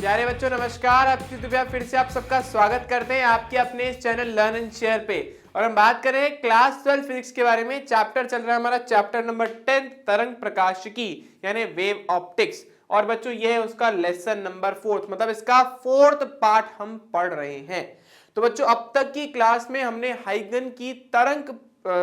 प्यारे बच्चों नमस्कार। फिर से आप सबका स्वागत करते हैं आपके अपने इस चैनल लर्न एंड शेयर पे। और हम बात कर रहे हैं क्लास 12 फिजिक्स के बारे में। चैप्टर चल रहा है हमारा चैप्टर नंबर 10 तरंग प्रकाशिकी यानी वेव ऑप्टिक्स। और बच्चों ये है उसका लेसन नंबर 4, मतलब इसका 4th पार्ट हम पढ़ रहे हैं। तो बच्चों अब तक की क्लास में हमने हाइगन की तरंग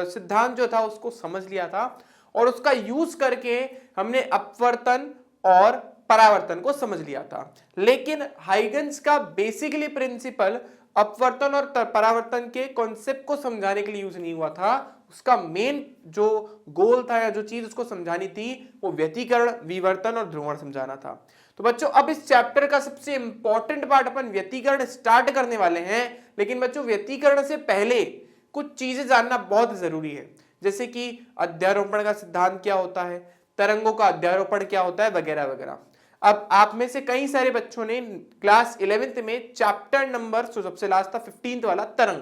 सिद्धांत जो था उसको समझ लिया था और उसका यूज करके हमने अपवर्तन और परावर्तन को समझ लिया था। लेकिन हाइगन्स का बेसिकली प्रिंसिपल अपवर्तन और परावर्तन के कॉन्सेप्ट को समझाने के लिए यूज नहीं हुआ था। उसका मेन जो गोल था या जो चीज उसको समझानी थी वो व्यतिकरण, विवर्तन और ध्रुवण समझाना था। तो बच्चों अब इस चैप्टर का सबसे इंपॉर्टेंट पार्ट अपन व्यतिकरण स्टार्ट करने वाले हैं। लेकिन बच्चों व्यतिकरण से पहले कुछ चीजें जानना बहुत जरूरी है, जैसे कि अध्यारोपण का सिद्धांत क्या होता है, तरंगों का अध्यारोपण क्या होता है, वगैरह वगैरह। अब आप में से कई सारे बच्चों ने क्लास 11th में चैप्टर नंबर सबसे लास्ट था 15th वाला तरंग,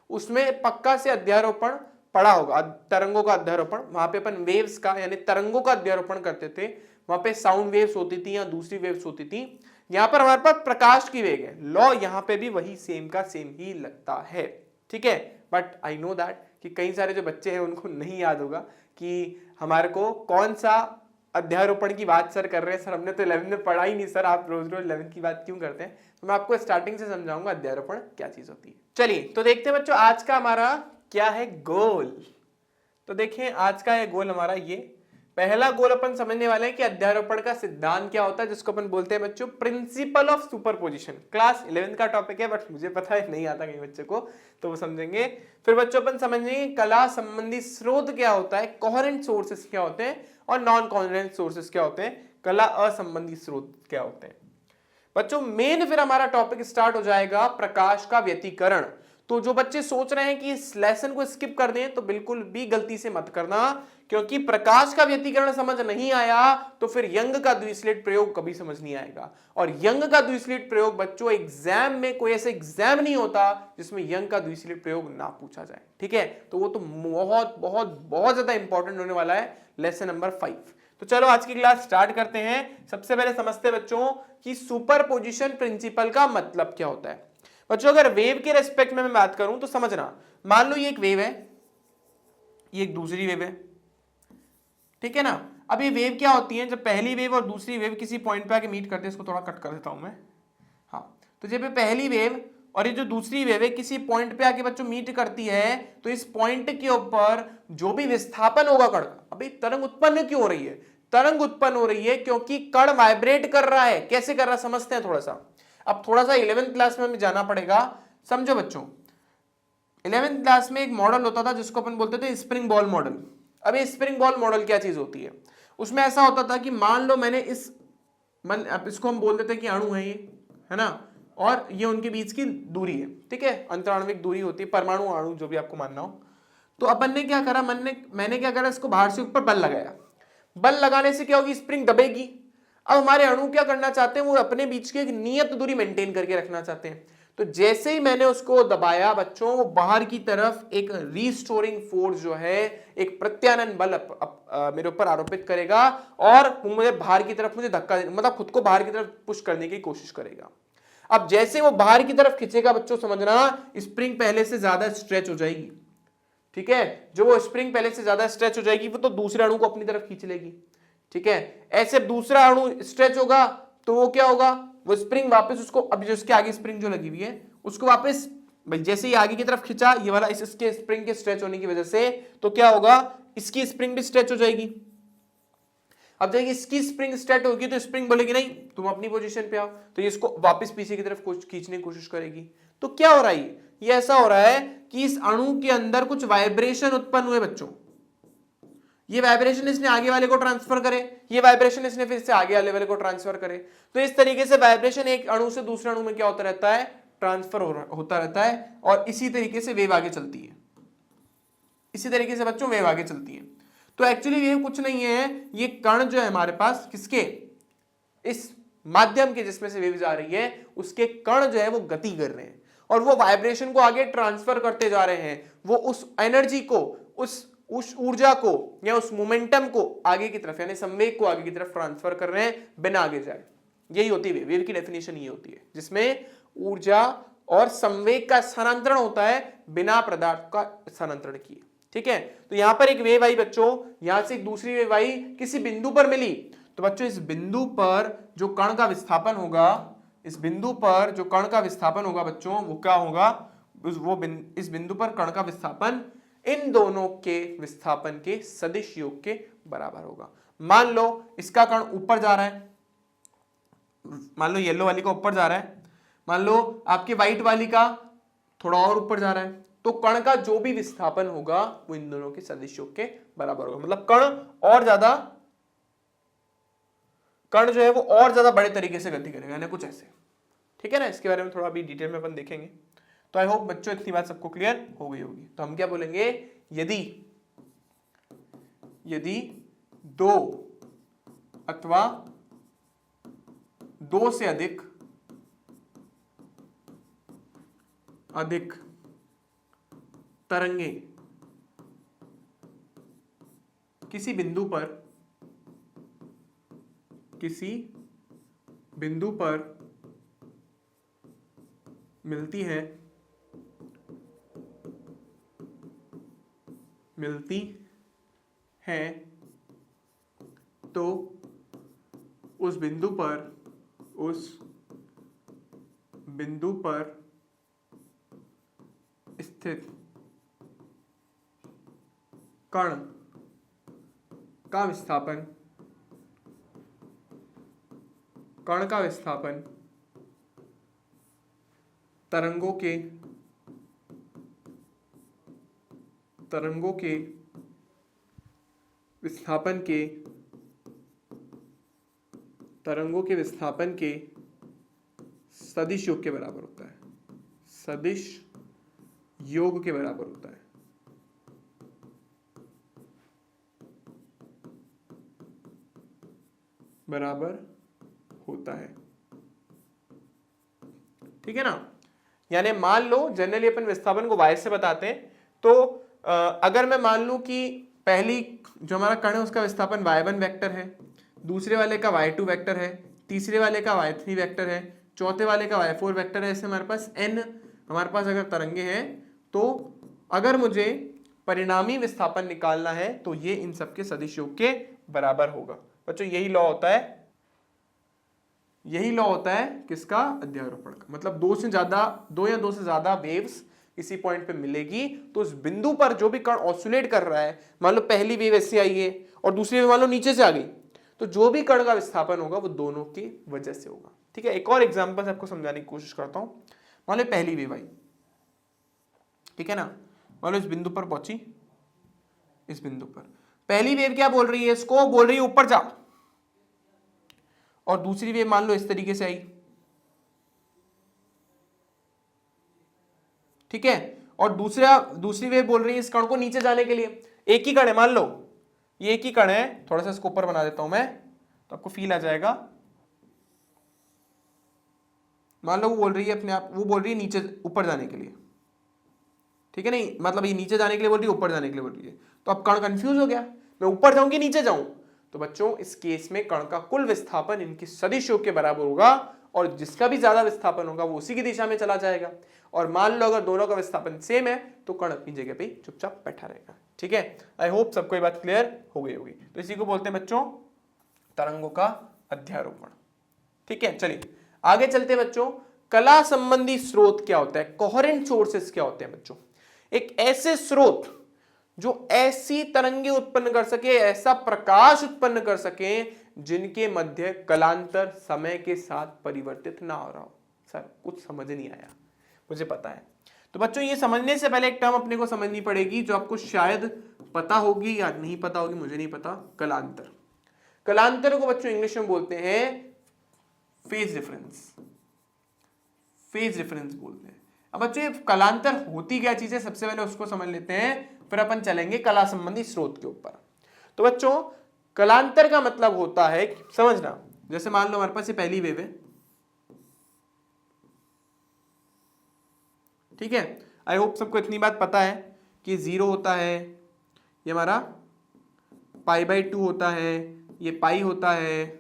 उसमें पक्का से अध्यारोपण पढ़ा होगा। तरंगों का अध्यारोपण, वहां पे अपन वेव्स का यानी तरंगों का अध्यारोपण करते थे। वहां पे साउंड वेव्स होती थी या दूसरी वेव्स होती थी। यहां पर हमारे पास प्रकाश की वेग है, लॉ यहां पे भी वही सेम का सेम ही लगता है, ठीक है। बट आई नो दैट कि कई सारे जो बच्चे हैं उनको नहीं याद होगा कि हमारे को कौन सा अध्यारोपण की बात सर कर रहे हैं। सर हमने तो 11 में पढ़ा ही नहीं सर, आप रोज रोज 11 की बात क्यों करते हैं। तो मैं आपको स्टार्टिंग से समझाऊंगा अध्यारोपण क्या चीज होती है। चलिए तो देखते हैं बच्चों आज का हमारा क्या है गोल। तो देखिए आज का है गोल हमारा ये पहला गोल अपन समझने वाले हैं कि अध्यारोपण का सिद्धांत क्या होता है, जिसको अपन बोलते हैं बच्चों प्रिंसिपल ऑफ सुपरपोजिशन। क्लास 11 का टॉपिक है बट मुझे पता है नहीं आता कई बच्चों को, तो वो समझेंगे। फिर बच्चों अपन समझेंगे कला संबंधी स्रोत क्या होता है, कोहेरेंट सोर्सेस क्या होते हैं और नॉन कोहेरेंट सोर्सेस क्या होते हैं, कला असंबंधी स्रोत क्या होते हैं। बच्चों मेन फिर हमारा टॉपिक स्टार्ट हो जाएगा प्रकाश का व्यतिकरण। तो जो बच्चे सोच रहे हैं कि इस लेसन को स्किप कर दें तो बिल्कुल भी गलती से मत करना, क्योंकि प्रकाश का व्यतिकरण समझ नहीं आया तो फिर यंग का द्विस्लिट प्रयोग कभी समझ नहीं आएगा। और यंग का द्विस्लिट प्रयोग बच्चों एग्जाम में कोई ऐसा एग्जाम नहीं होता जिसमें यंग का द्विस्लिट प्रयोग ना पूछा जाए, ठीक है। तो वो तो बहुत बहुत बहुत ज्यादा इंपॉर्टेंट होने वाला है लेसन नंबर 5। तो चलो आज की क्लास स्टार्ट करते हैं। सबसे पहले समझते बच्चों कि सुपरपोजिशन प्रिंसिपल का मतलब क्या होता है। बच्चों अगर वेव के रेस्पेक्ट में मैं बात करूं तो समझना, मान लो ये एक वेव है, ये एक दूसरी वेव है, ठीक है ना। अब ये वेव क्या होती है, जब पहली वेव और दूसरी वेव किसी पॉइंट पे आके मीट करते हैं, इसको थोड़ा कट कर देता हूं मैं। हाँ, तो जब ये पहली वेव और ये जो दूसरी वेव है किसी पॉइंट पे आके बच्चों मीट करती है, तो इस पॉइंट के ऊपर जो भी विस्थापन होगा कण का, अभी तरंग उत्पन्न क्यों हो रही है, तरंग उत्पन्न हो रही है क्योंकि कण वाइब्रेट कर रहा है। कैसे कर रहा है समझते हैं थोड़ा सा। अब थोड़ा सा 11th क्लास में हमें जाना पड़ेगा, समझो बच्चों। 11th क्लास में एक मॉडल होता था जिसको अपन बोलते थे स्प्रिंग बॉल मॉडल। अब ये स्प्रिंग बॉल मॉडल क्या चीज होती है, उसमें ऐसा होता था कि मान लो मैंने अब इसको हम बोल देते हैं कि अणु है ये, है ना, और ये उनके बीच की दूरी है, ठीक है, अंतराण्विक दूरी होती है, परमाणु अणु जो भी आपको मानना हो। तो अपन ने क्या करा, मैंने क्या करा, इसको बाहर से ऊपर बल लगाया। बल लगाने से क्या होगी, स्प्रिंग दबेगी। अब हमारे अणु क्या करना चाहते हैं, वो अपने बीच की एक नियत दूरी मेंटेन करके रखना चाहते हैं। तो जैसे ही मैंने उसको दबाया बच्चों, वो बाहर की तरफ एक रीस्टोरिंग फोर्स जो है, एक प्रत्यानयन बल मेरे ऊपर आरोपित करेगा और मुझे बाहर की तरफ मुझे धक्का, मतलब खुद को बाहर की तरफ पुश करने की कोशिश करेगा। अब जैसे वो बाहर की तरफ खींचेगा बच्चों, समझना स्प्रिंग पहले से ज्यादा स्ट्रेच हो जाएगी, ठीक है। जो वो स्प्रिंग पहले से ज्यादा स्ट्रेच हो जाएगी वो तो दूसरे अणु को अपनी तरफ खींच लेगी, ठीक है। ऐसे दूसरा अणु स्ट्रेच होगा तो वो क्या होगा, वो स्प्रिंग वापस उसको, अब जो इसके आगे स्प्रिंग जो लगी हुई है उसको वापस, जैसे ही आगे की तरफ खींचा ये वाला, इसके स्प्रिंग के स्ट्रेच होने की वजह से तो क्या होगा, इसकी स्प्रिंग भी स्ट्रेच हो जाएगी। अब जब इसकी स्प्रिंग स्ट्रेच होगी तो स्प्रिंग बोलेगी नहीं तुम अपनी पोजीशन पे आओ, तो ये इसको वापस पीछे की तरफ खींचने की कोशिश करेगी। तो क्या हो रहा है, ये ऐसा हो रहा है कि इस अणु के अंदर कुछ वाइब्रेशन उत्पन्न हुए बच्चों। ये वाइब्रेशन इसने आगे वाले को ट्रांसफर करे, ये वाइब्रेशन इसने फिर से आगे वाले को ट्रांसफर करे। तो इस तरीके से वाइब्रेशन एक अणु से दूसरे अणु में क्या होता रहता है, ट्रांसफर होता रहता है। और इसी तरीके से वेव आगे चलती है, इसी तरीके से बच्चों वेव आगे चलती है। तो एक्चुअली वेव कुछ नहीं है, ये कण जो है हमारे पास किसके, इस माध्यम के जिसमें से वेव जा रही है उसके कण जो है वो गति कर रहे हैं और वो वाइब्रेशन को आगे ट्रांसफर करते जा रहे हैं। वो उस एनर्जी को, उस ऊर्जा को या उस मोमेंटम को आगे की तरफ यानी संवेग को आगे की तरफ ट्रांसफर कर रहे हैं बिना आगे जाए। यही होती है वेव की डेफिनेशन, ये होती है जिसमें ऊर्जा और संवेग का स्थानांतरण होता है बिना पदार्थ का स्थानांतरण किए। ठीक है, तो यहां पर एक वेव आई बच्चों, यहां से एक दूसरी वेव आई, किसी बिंदु पर मिली, तो बच्चों इस बिंदु पर जो कण का विस्थापन होगा, इस बिंदु पर जो कण का विस्थापन होगा बच्चों, वो क्या होगा, इस बिंदु पर कण का विस्थापन इन दोनों के विस्थापन के सदिश योग के बराबर होगा। मान लो इसका कण ऊपर जा रहा है, मान लो येलो वाली का ऊपर जा रहा है, मान लो आपके व्हाइट वाली का थोड़ा और ऊपर जा रहा है, तो कण का जो भी विस्थापन होगा वो इन दोनों के सदिश योग के बराबर होगा। मतलब कण जो है वो और ज्यादा बड़े तरीके से गति करेगा, यानी कुछ ऐसे। ठीक है ना, इसके बारे में थोड़ा अभी डिटेल में अपन देखेंगे। तो आई होप बच्चों इतनी बात सबको क्लियर हो गई होगी। तो हम क्या बोलेंगे, यदि दो अथवा दो से अधिक तरंगे किसी बिंदु पर मिलती है तो उस बिंदु पर स्थित कण का विस्थापन तरंगों के विस्थापन के सदिश योग के बराबर होता है, सदिश योग के बराबर होता है। ठीक है ना, यानी मान लो जनरली अपन विस्थापन को y से बताते हैं, तो अगर मैं मान लूं कि पहली जो हमारा कण है उसका विस्थापन y1 वेक्टर है, दूसरे वाले का y2 वेक्टर है, तीसरे वाले का y3 वेक्टर है, चौथे वाले का y4 वेक्टर है, ऐसे हमारे पास n हमारे पास अगर तरंगे हैं, तो अगर मुझे परिणामी विस्थापन निकालना है तो ये इन सबके सदिश योग के बराबर होगा। बच्चों यही लॉ होता है किसका, अध्यारोपण का। मतलब दो या दो से ज्यादा वेव्स किसी पॉइंट पे मिलेगी, तो उस बिंदु पर जो भी कण ऑसिलेट कर रहा है, मान लो पहली वेव ऐसे आई है और दूसरी वेव मान लो नीचे से आ गई, तो जो भी कण का विस्थापन होगा वो दोनों की वजह से होगा। ठीक है, एक और एग्जांपल से आपको समझाने की कोशिश करता हूं। मान लो पहली वेव आई, ठीक है ना, मान लो इस बिंदु पर पहुंची, इस बिंदु पर पहली वेव क्या बोल रही है, इसको बोल रही है ऊपर जा, और दूसरी वेव मान लो इस तरीके से आई। ठीक है, और दूसरी वेव बोल रही है इस कण को नीचे जाने के लिए। एक ही कण है, मान लो ये एक ही कण है, थोड़ा सा इसको ऊपर बना देता हूं मैं तो आपको फील आ जाएगा। मान लो वो बोल रही है अपने आप, वो बोल रही है नीचे ऊपर जाने के लिए। ठीक है, नहीं मतलब ये नीचे जाने के लिए बोल रही है, ऊपर जाने के लिए बोल रही है, तो अब कण कंफ्यूज हो गया, मैं ऊपर जाऊं कि नीचे जाऊं। तो बच्चों इस केस में कण का कुल विस्थापन इनकी सदिश योग के बराबर होगा, और जिसका भी ज्यादा विस्थापन होगा वो उसी की दिशा में चला जाएगा। और मान लो अगर दोनों का विस्थापन सेम है तो कण अपनी जगह पे चुपचाप बैठा रहेगा। ठीक है, आई होप सबको ये बात क्लियर हो गई होगी। तो इसी को बोलते हैं बच्चों तरंगों का अध्यारोपण। ठीक है, चलिए आगे चलते हैं बच्चों। कला संबंधी स्रोत क्या होता है, कोहेरेंट सोर्सेस क्या होते हैं बच्चों? एक ऐसे स्रोत जो ऐसी तरंगे उत्पन्न कर सके, ऐसा प्रकाश उत्पन्न कर सके जिनके मध्य कलांतर समय के साथ परिवर्तित ना हो रहा हो। सर कुछ समझ नहीं आया, मुझे पता है। तो बच्चों ये समझने से पहले एक टर्म अपने को समझनी पड़ेगी जो आपको शायद पता होगी या नहीं पता होगी, मुझे नहीं पता। कलांतर। कलांतर को बच्चों इंग्लिश में बोलते हैं फेज डिफरेंस। फेज डिफरेंस बोलते हैं। अब बच्चों ये कलांतर होती क्या चीज है, सबसे पहले उसको समझ लेते हैं, फिर अपन चलेंगे कला संबंधी स्रोत के ऊपर। तो बच्चों कलांतर का मतलब होता है, समझना, जैसे मान लो हमारे पास ये पहली वेव है, ठीक है। आई होप सबको इतनी बात पता है कि 0 होता है, ये हमारा π/2 होता है, ये पाई होता है,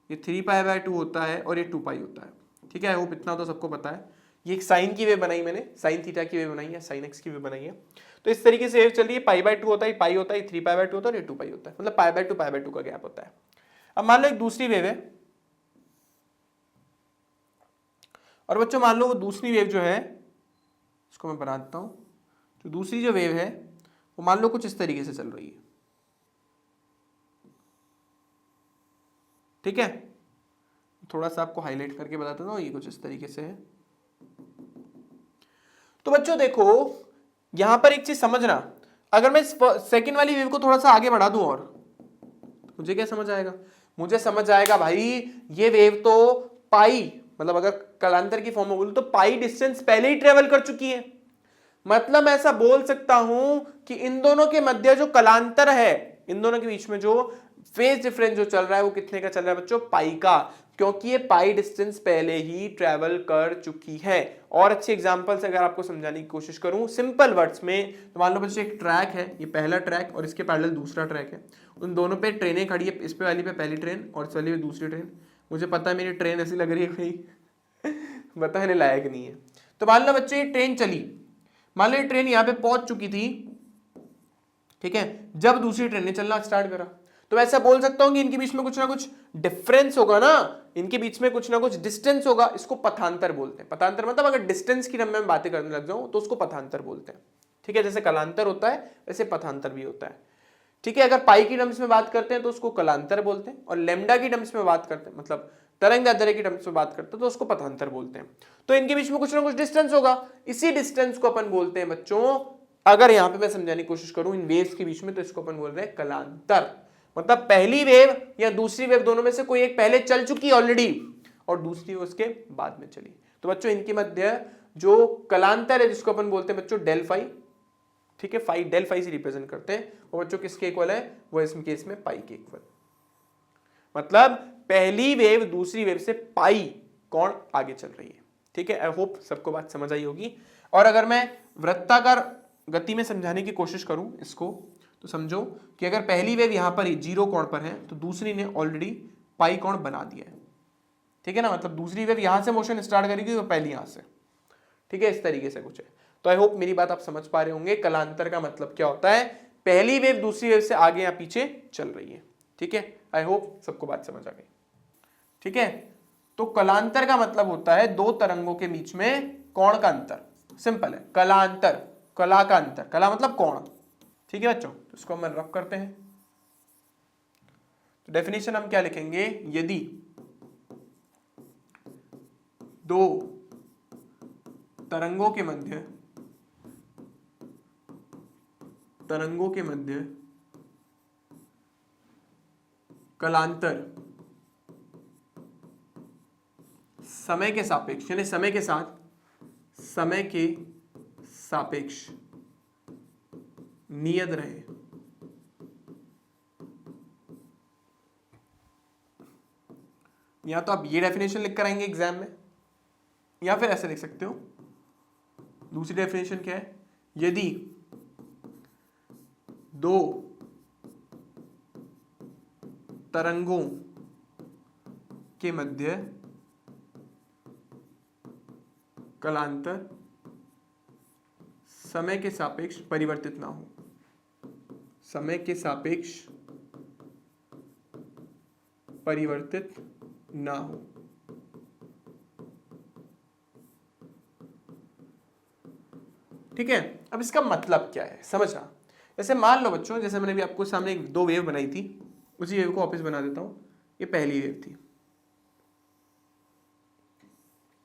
ये 3π/2 होता है और ये 2π होता है। ठीक है, आई होप इतना तो सबको पता है। ये एक साइन की वेव बनाई मैंने, साइन थीटा की वेव बनाई है, साइन एक्स की वेव बनाई है। तो इस तरीके से वेव चल रही है, π/2 होता है, पाई होता है, 3π/2 होता है और ये 2π होता है, मतलब π/2 का गैप होता है। अब मान लो एक दूसरी वेव है, और बच्चों मान लो वो दूसरी वेव जो है, इसको मैं बना देता हूं, तो दूसरी जो वेव है वो मान लो कुछ इस तरीके से चल रही है। ठीक है, थोड़ा सा आपको हाईलाइट करके बताता हूं, ये कुछ इस तरीके से है। तो बच्चों देखो यहां पर एक चीज समझना, अगर मैं सेकंड वाली वेव को थोड़ा सा आगे बढ़ा दूं और मुझे क्या समझ आएगा, मुझे समझ आएगा भाई ये वेव तो पाई, मतलब अगर कालांतर की फॉर्म में बोलूं तो पाई डिस्टेंस पहले ही ट्रेवल कर चुकी है। मतलब मैं ऐसा बोल सकता हूं कि इन दोनों के मध्य जो कालांतर है, इन दोनों के बीच में जो फेज डिफरेंस जो चल रहा है वो कितने का चल रहा है बच्चों, पाई का, क्योंकि ये पाई डिस्टेंस पहले ही ट्रेवल कर चुकी है। और अच्छे एग्जांपल से अगर आपको समझाने की कोशिश करूं सिंपल वर्ड्स में, तो मान लो बच्चों एक ट्रैक है, ये पहला ट्रैक और इसके पैरेलल दूसरा ट्रैक है, उन दोनों पे ट्रेनें खड़ी है, इस पे वाली पे पहली ट्रेन और इस वाली पे दूसरी ट्रेन। मुझे पता है मेरी ट्रेन ऐसी लग रही है कोई बताने लायक नहीं है। तो मान लो बच्चों ये ट्रेन चली, मान लो ये ट्रेन यहाँ पे पहुंच चुकी थी, ठीक है, जब दूसरी ट्रेन ने चलना स्टार्ट करा, तो मैं ऐसा बोल सकता हूं कि इनके बीच में कुछ ना कुछ डिफरेंस होगा ना, इनके बीच में कुछ ना कुछ डिस्टेंस होगा, इसको पथांतर बोलते हैं। पथांतर मतलब अगर डिस्टेंस की मैं बातें करने लग जाऊं तो उसको पथांतर बोलते हैं। ठीक है, जैसे कालांतर होता है वैसे पथांतर भी होता है। ठीक है, अगर पाई की टर्म्स में बात करते हैं तो उसको कालांतर बोलते हैं, और लेमडा की टर्म्स में बात करते हैं, मतलब तरंग दैर्ध्य की टर्म्स में बात करते हैं तो उसको पथांतर बोलते हैं। तो इनके बीच में कुछ ना कुछ डिस्टेंस होगा, इसी डिस्टेंस को अपन बोलते हैं बच्चों, अगर यहां पे मैं समझाने की कोशिश करूं इन वेव्स के बीच में, तो इसको अपन बोल रहे हैं कालांतर। मतलब पहली वेव या दूसरी वेव दोनों में से कोई एक पहले चल चुकी ऑलरेडी और दूसरी उसके बाद में चली। तो बच्चों इनके मध्य जो कालांतर है जिसको अपन बोलते हैं बच्चों डेल फाई, ठीक है, फाई डेल फाई से रिप्रेजेंट करते हैं, और बच्चों किसके इक्वल है, वो इस केस में पाई के इक्वल। मतलब पहली वेव दूसरी वेव से पाई कोण आगे चल रही है। ठीक है, आई होप सबको बात समझ आई होगी। और अगर मैं वृत्ताकार गति में समझाने की कोशिश करूं इसको, तो समझो कि अगर पहली वेव यहां पर 0 कोण पर है तो दूसरी ने ऑलरेडी पाई कोण बना दिया है। ठीक है ना, मतलब दूसरी वेव यहां से मोशन स्टार्ट करेगी तो पहली यहां से। ठीक है, इस तरीके से कुछ है। तो आई होप मेरी बात आप समझ पा रहे होंगे, कालांतर का मतलब क्या होता है, पहली वेव दूसरी वेव से आगे या पीछे चल रही है। ठीक है, आई होप सबको बात समझ आ गई। ठीक है, तो कालांतर का मतलब होता है दो तरंगों के बीच में कोण का अंतर। सिंपल है, कलांतर, कला का अंतर, कला मतलब कोण। ठीक है बच्चों, तो इसको हम रफ करते हैं। तो डेफिनेशन हम क्या लिखेंगे, यदि दो तरंगों के मध्य कलांतर समय के सापेक्ष, यानी समय के सापेक्ष नियत रहे, या तो आप ये डेफिनेशन लिख कर आएंगे एग्जाम में, या फिर ऐसे लिख सकते हो। दूसरी डेफिनेशन क्या है, यदि दो तरंगों के मध्य कालांतर समय के सापेक्ष परिवर्तित ना हो, समय के सापेक्ष परिवर्तित ना हो। ठीक है, अब इसका मतलब क्या है समझना। जैसे मान लो बच्चों, जैसे मैंने भी आपको सामने दो वेव बनाई थी, उसी वेव को वापस बना देता हूं। ये पहली वेव थी,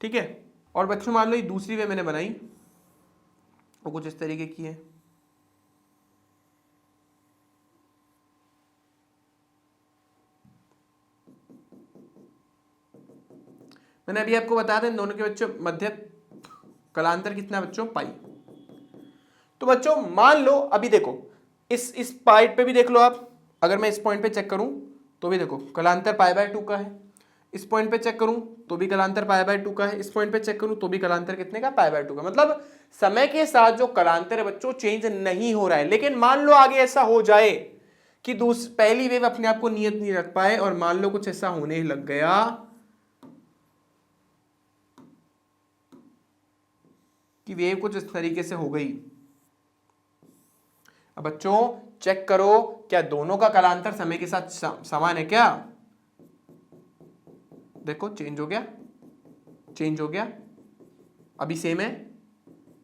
ठीक है, और बच्चों मान लो ये दूसरी वेव मैंने बनाई, वो कुछ इस तरीके की है। मैंने अभी आपको बता दें दोनों के बच्चों मध्य कालांतर कितना है बच्चों, पाई। तो बच्चों मान लो अभी देखो इस पॉइंट पे भी देख लो आप, अगर मैं इस पॉइंट पे चेक करूं तो भी देखो कालांतर π/2 का है, इस पॉइंट पे चेक करूं तो भी कालांतर π/2 का है, इस पॉइंट पे चेक करूं तो भी कालांतर कितने का, π/2 का। मतलब समय के साथ जो कालांतर है बच्चों चेंज नहीं हो रहा है। लेकिन मान लो आगे ऐसा हो जाए कि पहली वेव अपने आप को नियत नहीं रख पाए और मान लो कुछ ऐसा होने लग गया कि वेव कुछ इस तरीके से हो गई। अब बच्चों चेक करो क्या दोनों का कालांतर समय के साथ समान है क्या? देखो चेंज हो गया, चेंज हो गया, अभी सेम है,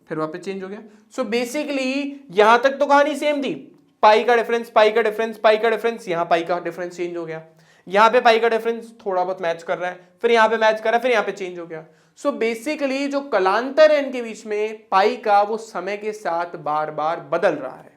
फिर वापस चेंज हो गया। सो बेसिकली यहां तक तो कहानी सेम थी, पाई का डिफरेंस, पाई का डिफरेंस, पाई का डिफरेंस, यहां पाई का डिफरेंस चेंज हो गया, यहां पे पाई का डिफरेंस थोड़ा बहुत मैच कर रहा है, फिर यहां पे मैच कर रहा है, फिर यहां पे चेंज हो गया। सो बेसिकली जो कलांतर है इनके बीच में पाई का, वो समय के साथ बार बार बदल रहा है।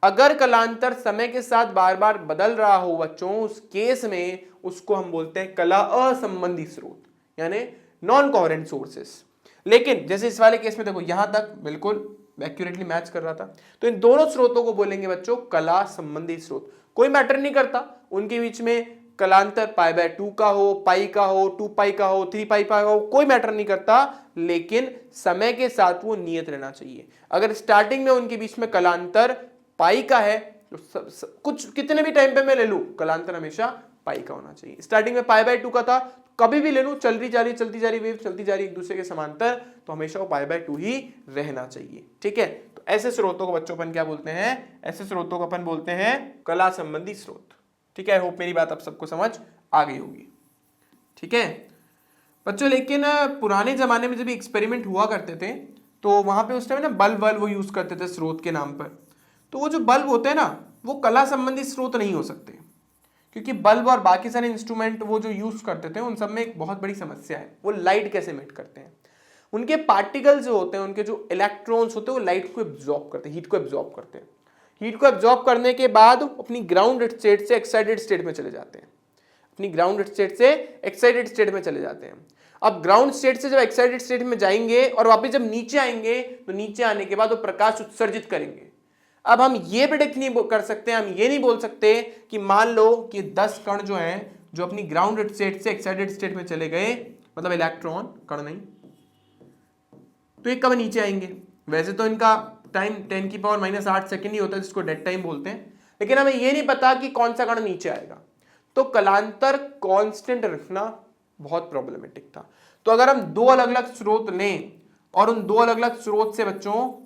अगर कलांतर समय के साथ बार बार बदल रहा हो बच्चों, उस केस में उसको हम बोलते हैं कला असंबंधी स्रोत, यानी नॉन कोहेरेंट सोर्सेस। लेकिन जैसे इस वाले केस में देखो यहां तक बिल्कुल एक्यूरेटली मैच कर रहा था, तो इन दोनों स्रोतों को बोलेंगे बच्चों कला संबंधी स्रोत। कोई मैटर नहीं करता उनके बीच में कलांतर π/2 का हो, पाई का हो, 2 पाई का हो, 3 पाई का हो, कोई मैटर नहीं करता, लेकिन समय के साथ वो नियत रहना चाहिए। अगर स्टार्टिंग में उनके बीच में कलांतर पाई का है तो कुछ कितने भी टाइम पे मैं ले लूं, कलांतर हमेशा पाई का होना चाहिए। स्टार्टिंग में π/2 का था, कभी भी ले लूं, चलती जा रही वेव चलती जा रही एक दूसरे के समांतर, तो हमेशा वो π/2 ही रहना चाहिए। ठीक है, तो ऐसे स्रोतों को बच्चों अपन क्या बोलते हैं? ऐसे स्रोतों को अपन बोलते हैं कला संबंधी स्रोत। ठीक है, होप मेरी बात आप सबको समझ आ गई होगी। ठीक है बच्चों, लेकिन पुराने जमाने में जब एक्सपेरिमेंट हुआ करते थे तो वहां पे उस टाइम ना बल्ब वो यूज करते थे स्रोत के नाम पर। तो वो जो बल्ब होते हैं ना, वो कला संबंधी स्रोत नहीं हो सकते, क्योंकि बल्ब और बाकी सारे इंस्ट्रूमेंट वो जो यूज करते थे उन सब में एक बहुत बड़ी समस्या है, वो लाइट कैसे एमिट करते हैं। उनके पार्टिकल्स जो होते हैं, उनके जो इलेक्ट्रॉन्स होते हैं, वो लाइट को एब्जॉर्ब करते हैं, हीट को एब्जॉर्ब करते हैं। हीट को एब्जॉर्ब करने के बाद अपनी ग्राउंड स्टेट से एक्साइटेड स्टेट में चले जाते हैं, अपनी ग्राउंड स्टेट से एक्साइटेड स्टेट में चले जाते हैं। अब ग्राउंड स्टेट से जब एक्साइटेड स्टेट में जाएंगे और वापस जब नीचे आएंगे, तो नीचे आने के बाद वो प्रकाश उत्सर्जित करेंगे। अब हम ये प्रेडिक्ट नहीं कर सकते, हम ये नहीं बोल सकते कि मान लो कि 10 कण जो हैं, जो अपनी ग्राउंड स्टेट से एक्साइटेड स्टेट में चले गए, मतलब इलेक्ट्रॉन, कण नहीं, तो ये कब नीचे आएंगे। वैसे तो इनका टाइम 10⁻⁻8 सेकंड ही होता है, जिसको डेड टाइम बोलते हैं, लेकिन हमें ये नहीं पता कि कौन सा कण नीचे आएगा। तो कलांतर कांस्टेंट रखना बहुत प्रॉब्लमेटिक था। तो अगर हम दो अलग अलग स्रोत लें और उन दो अलग अलग स्रोत से बच्चों,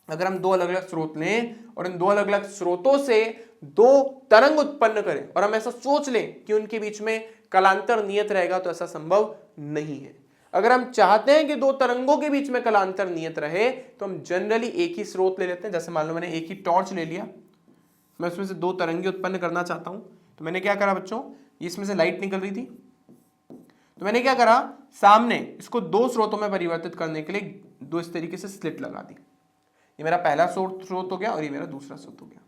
अगर हम दो अलग अलग स्रोत लें और इन दो अलग अलग स्रोतों से दो तरंग उत्पन्न करें और हम ऐसा सोच लें कि उनके बीच में कलांतर नियत रहेगा, तो ऐसा संभव नहीं है। अगर हम चाहते हैं कि दो तरंगों के बीच में कलांतर नियत रहे, तो हम जनरली एक ही स्रोत ले लेते हैं। जैसे मान लो मैंने एक ही टॉर्च ले लिया, मैं उसमें से दो तरंगे उत्पन्न करना चाहता हूं, तो मैंने क्या करा बच्चों, इसमें से लाइट निकल रही थी, तो मैंने क्या करा, सामने इसको दो स्रोतों में परिवर्तित करने के लिए दो इस तरीके से स्लिट लगा दी। ये मेरा पहला स्रोत हो गया और ये मेरा दूसरा स्रोत हो गया।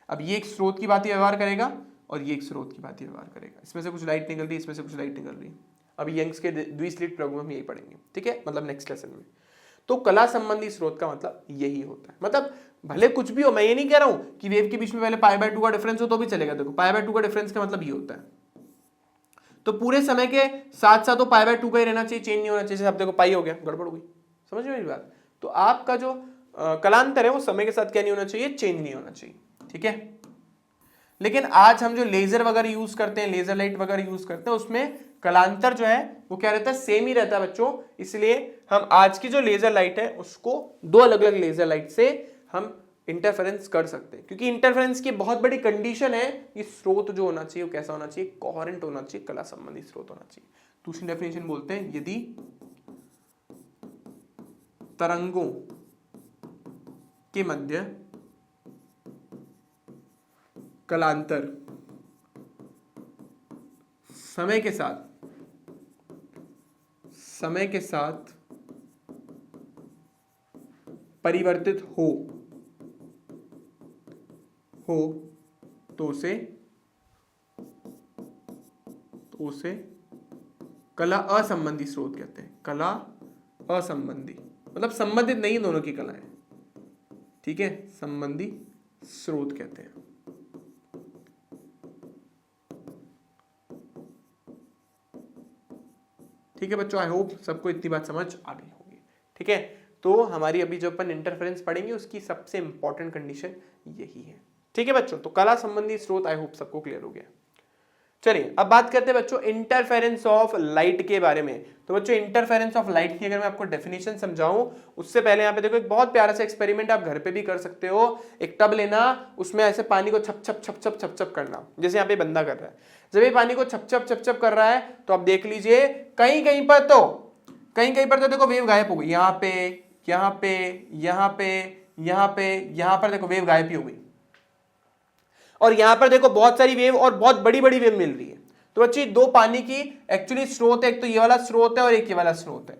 अब ये एक स्रोत की बात ही व्यवहार करेगा और ये एक स्रोत की बात ही व्यवहार करेगा। इसमें से कुछ लाइट निकल रही है, इसमें से कुछ लाइट निकल रही है। अभी यंग्स के द्विस्लिट प्रयोग में यही पढ़ेंगे, ठीक है, मतलब नेक्स्ट लेसन में। तो कला संबंधी स्रोत का मतलब यही होता है। मतलब भले कुछ भी हो, मैं ये नहीं कह रहा हूं कि वेव के बीच में पहले π/2 का डिफरेंस हो तो भी चलेगा। देखो π/2 का डिफरेंस का मतलब ये होता है, तो पूरे समय के साथ साथ तो π/2 का ही रहना चाहिए, चेंज नहीं होना चाहिए। अब देखो पाई हो गया, गड़बड़ हो गई, समझ में मेरी बात। तो आपका जो कलांतर है वो समय के साथ क्या नहीं होना चाहिए, चेंज नहीं होना चाहिए, ठीक है। लेकिन आज हम जो लेजर वगैरह यूज करते हैं, लेजर लाइट वगैरह यूज करते हैं, उसमें कलांतर जो है वो क्या रहता है, सेम ही रहता है बच्चों। इसलिए हम आज की जो लेजर लाइट है उसको दो अलग अलग लेजर लाइट से हम इंटरफेरेंस कर सकते हैं, क्योंकि इंटरफेरेंस की बहुत बड़ी कंडीशन है कि स्रोत जो होना चाहिए वो कैसा होना चाहिए, कोहेरेंट होना चाहिए, कला संबंधी स्रोत होना चाहिए। दूसरी डेफिनेशन बोलते हैं, यदि तरंगों के मध्य कलांतर समय के साथ परिवर्तित हो तो उसे कला असंबंधी स्रोत कहते हैं। कला असंबंधी मतलब संबंधित नहीं, दोनों की कला है, ठीक है, संबंधी स्रोत कहते हैं। ठीक है बच्चों, आई होप सबको इतनी बात समझ आ गई होगी, ठीक है। तो हमारी अभी जो अपन इंटरफेरेंस पढ़ेंगे उसकी सबसे इंपॉर्टेंट कंडीशन यही है, ठीक है बच्चों, तो कला संबंधी स्रोत आई होप सबको क्लियर हो गया। चलिए अब बात करते हैं बच्चों इंटरफेरेंस ऑफ लाइट के बारे में। तो बच्चों इंटरफेरेंस ऑफ लाइट की अगर मैं आपको डेफिनेशन समझाऊं उससे पहले यहाँ पे देखो एक बहुत प्यारा सा एक्सपेरिमेंट आप घर पे भी कर सकते हो। एक टब लेना, उसमें ऐसे पानी को छप छप छप छप छप छप करना, जैसे यहाँ पे बंदा कर रहा है। जब ये पानी को छप छप छप छप कर रहा है तो आप देख लीजिए कहीं कहीं पर तो देखो वेव गायब हो गई, यहाँ पे यहाँ पे यहाँ पे यहाँ पे यहाँ पर देखो वेव गायब ही हो गई, और यहां पर देखो बहुत सारी वेव और बहुत बड़ी बड़ी वेव मिल रही है। तो बच्चे दो पानी की एक्चुअली स्रोत है, एक तो ये वाला स्रोत है और एक ये वाला स्रोत है।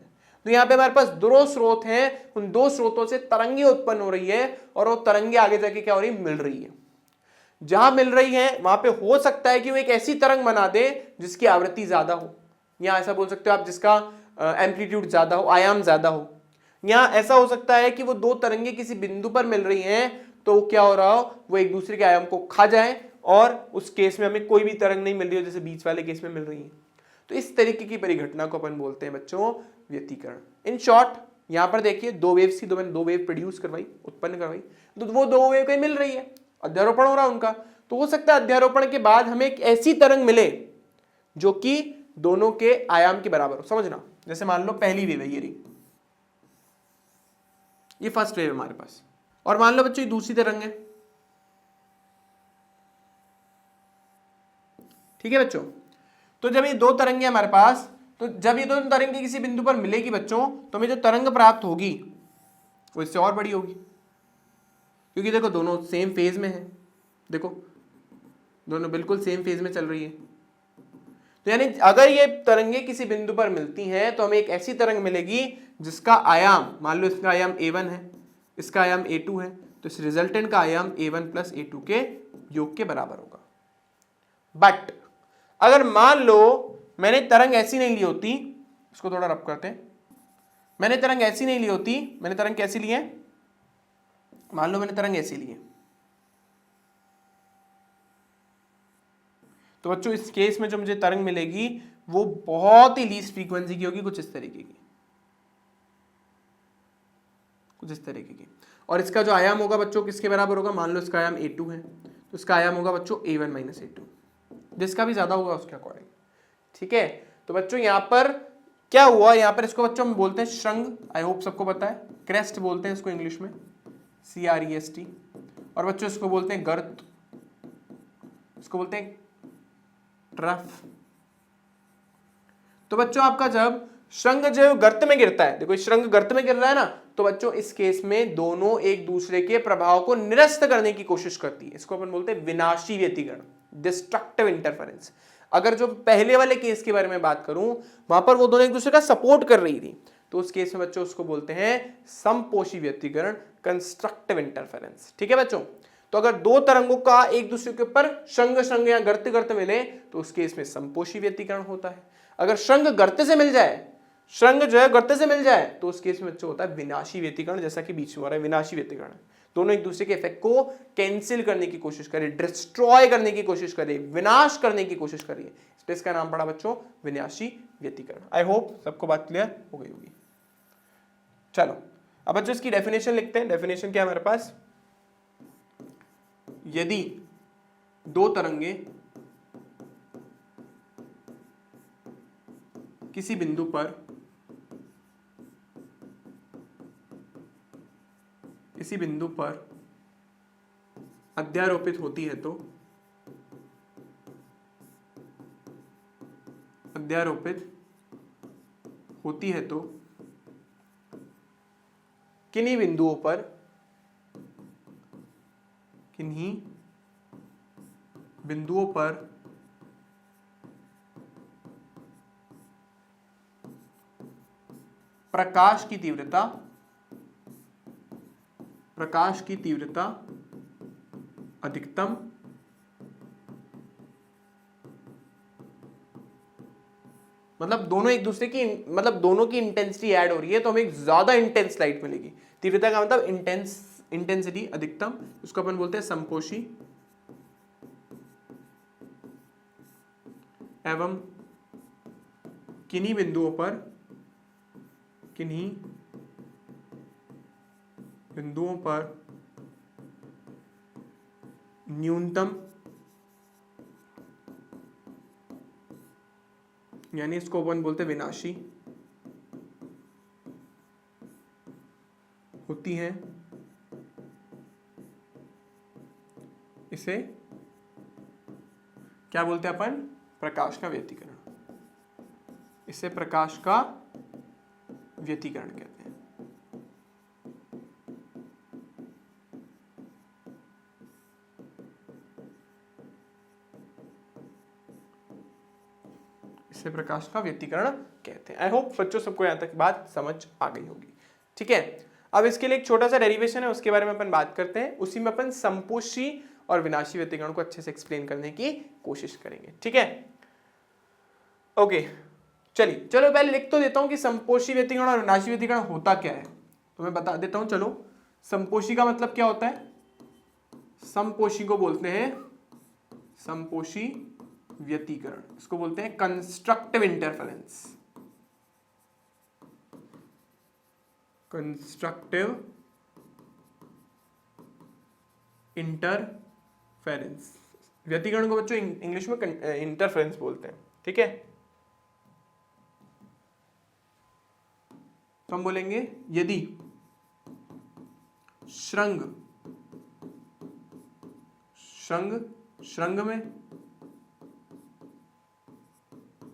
तो यहाँ पे हमारे पास दो स्रोत हैं, उन दो स्रोतों से तरंगे उत्पन्न हो रही है और वो तरंगे आगे जाके क्या हो रही है, मिल रही है। जहां मिल रही है वहां पे हो सकता है कि वो एक ऐसी तरंग बना दे जिसकी आवृत्ति ज्यादा हो, या ऐसा बोल सकते हो आप जिसका एम्पलीट्यूड ज्यादा हो, आयाम ज्यादा हो। या ऐसा हो सकता है कि वो दो तरंगे किसी बिंदु पर मिल रही हैं तो क्या हो रहा हो, वो एक दूसरे के आयाम को खा जाए और उस केस में हमें कोई भी तरंग नहीं मिल रही हो जैसे बीच वाले केस में मिल रही है। तो इस तरीके की परिघटना को अपन बोलते हैं बच्चों व्यतिकरण। इन शॉर्ट यहां पर देखिए दो वेव्स की मैंने दो वेव प्रोड्यूस करवाई, उत्पन्न करवाई, तो वो दो वेव कहीं मिल रही है, अध्यारोपण हो रहा है उनका। तो हो सकता है अध्यारोपण के बाद हमें एक ऐसी तरंग मिले जो कि दोनों के आयाम के बराबर हो। समझना, जैसे मान लो पहली वेव है ये रही, ये फर्स्ट वेव है हमारे पास, और मान लो बच्चों ये दूसरी तरंग है। ठीक है बच्चों, तो जब ये दो तरंगे हमारे पास, तो जब ये दो तरंगे किसी बिंदु पर मिलेगी बच्चों तो हमें जो तरंग प्राप्त होगी वो इससे और बड़ी होगी, क्योंकि देखो दोनों सेम फेज में है, देखो दोनों बिल्कुल सेम फेज में चल रही है। तो यानी अगर ये तरंगे किसी बिंदु पर मिलती हैं तो हमें एक ऐसी तरंग मिलेगी जिसका आयाम, मान लो इसका आयाम a1 है, इसका आयाम a2 है, तो इस रिजल्टेंट का आयाम a1 प्लस a2 के योग के बराबर होगा। बट अगर मान लो मैंने तरंग ऐसी नहीं ली होती, इसको थोड़ा रब करते हैं, मैंने तरंग ऐसी नहीं ली होती, मैंने तरंग कैसी ली है, मान लो मैंने तरंग ऐसी ली है, तो बच्चों इस केस में जो मुझे तरंग मिलेगी वो बहुत ही लीस्ट फ्रीक्वेंसी की होगी, कुछ इस तरीके की, कुछ इस तरीके की। और इसका जो आयाम होगा बच्चों किसके बराबर होगा, मान लो इसका आयाम a2 है तो इसका आयाम होगा बच्चों a1 माइनस a2, जिसका भी ज्यादा होगा उसके अकॉर्डिंग। ठीक है, तो बच्चों यहां पर क्या हुआ, यहां पर इसको बच्चों हम बोलते हैं श्रृंग, आई होप सबको पता है, क्रेस्ट बोलते हैं इसको इंग्लिश में, CREST। और बच्चों इसको बोलते हैं गर्त, इसको बोलते हैं ट्रफ। तो बच्चों आपका जब श्रृंग जो गर्त में गिरता है, देखो श्रृंग गर्त में गिर रहा है ना, तो बच्चों इस केस में दोनों एक दूसरे के प्रभाव को निरस्त करने की कोशिश करती है, इसको अपन बोलते हैं विनाशी व्यतिकरण, डिस्ट्रक्टिव इंटरफेरेंस। अगर जो पहले वाले केस के बारे में बात करूं वहां पर वो दोनों एक दूसरे का सपोर्ट कर रही थी, तो उस केस में बच्चों उसको बोलते हैं समपोषी व्यतिकरण, कंस्ट्रक्टिव इंटरफेरेंस। ठीक है बच्चों, तो अगर दो तरंगों का एक दूसरे के ऊपर श्रृंग श्रृंग या गर्त गर्त मिले तो उस केस में समपोषी व्यतिकरण होता है। अगर श्रृंग गर्त से मिल जाए, श्रृंग जो है गर्त से मिल जाए तो उस केस में बच्चों होता है विनाशी व्यतिकरण, जैसा कि बीच में हो रहा है विनाशी व्यतिकरण। दोनों एक दूसरे के इफेक्ट को कैंसिल करने की कोशिश करे, डिस्ट्रॉय करने की कोशिश करे, विनाश करने की कोशिश करिए, इसका नाम पड़ा बच्चों विनाशी व्यतिकरण। आई होप सबको बात क्लियर हो गई होगी। चलो अब बच्चों इसकी डेफिनेशन लिखते हैं। डेफिनेशन क्या है हमारे पास, यदि दो तरंगे किसी बिंदु पर अध्यारोपित होती है तो किन्हीं बिंदुओं पर प्रकाश की तीव्रता अधिकतम मतलब दोनों एक दूसरे की, मतलब दोनों की इंटेंसिटी ऐड हो रही है तो हमें एक ज्यादा इंटेंस लाइट मिलेगी। तीव्रता का मतलब इंटेंसिटी अधिकतम, उसको अपन बोलते हैं समपोषी एवं किन्हीं बिंदुओं पर न्यूनतम, यानी इसको अपन बोलते हैं विनाशी होती हैं, इसे क्या बोलते हैं अपन? प्रकाश का व्यतिकरण। इसे प्रकाश का व्यतिकरण कहते हैं। इसे प्रकाश का व्यतिकरण कहते हैं। आई होप बच्चों सबको यहां तक बात समझ आ गई होगी। ठीक है, अब इसके लिए एक छोटा सा डेरिवेशन है, उसके बारे में अपन बात करते हैं। उसी में अपन संपोषी और विनाशी व्यतिकरण को अच्छे से एक्सप्लेन करने की कोशिश करेंगे। ठीक है, ओके, चलिए चलो पहले लिख तो देता हूं कि संपोषी व्यतिकरण और विनाशी व्यतिकरण होता क्या है, तो मैं बता देता हूं। चलो, संपोषी का मतलब क्या होता है? संपोषी को बोलते हैं संपोषी व्यतिकरण, इसको बोलते हैं कंस्ट्रक्टिव इंटरफेरेंस। कंस्ट्रक्टिव इंटरफेरेंस, व्यतिकरण को बच्चों इंग्लिश में इंटरफेरेंस बोलते हैं। ठीक है, तो हम बोलेंगे यदि श्रृंग में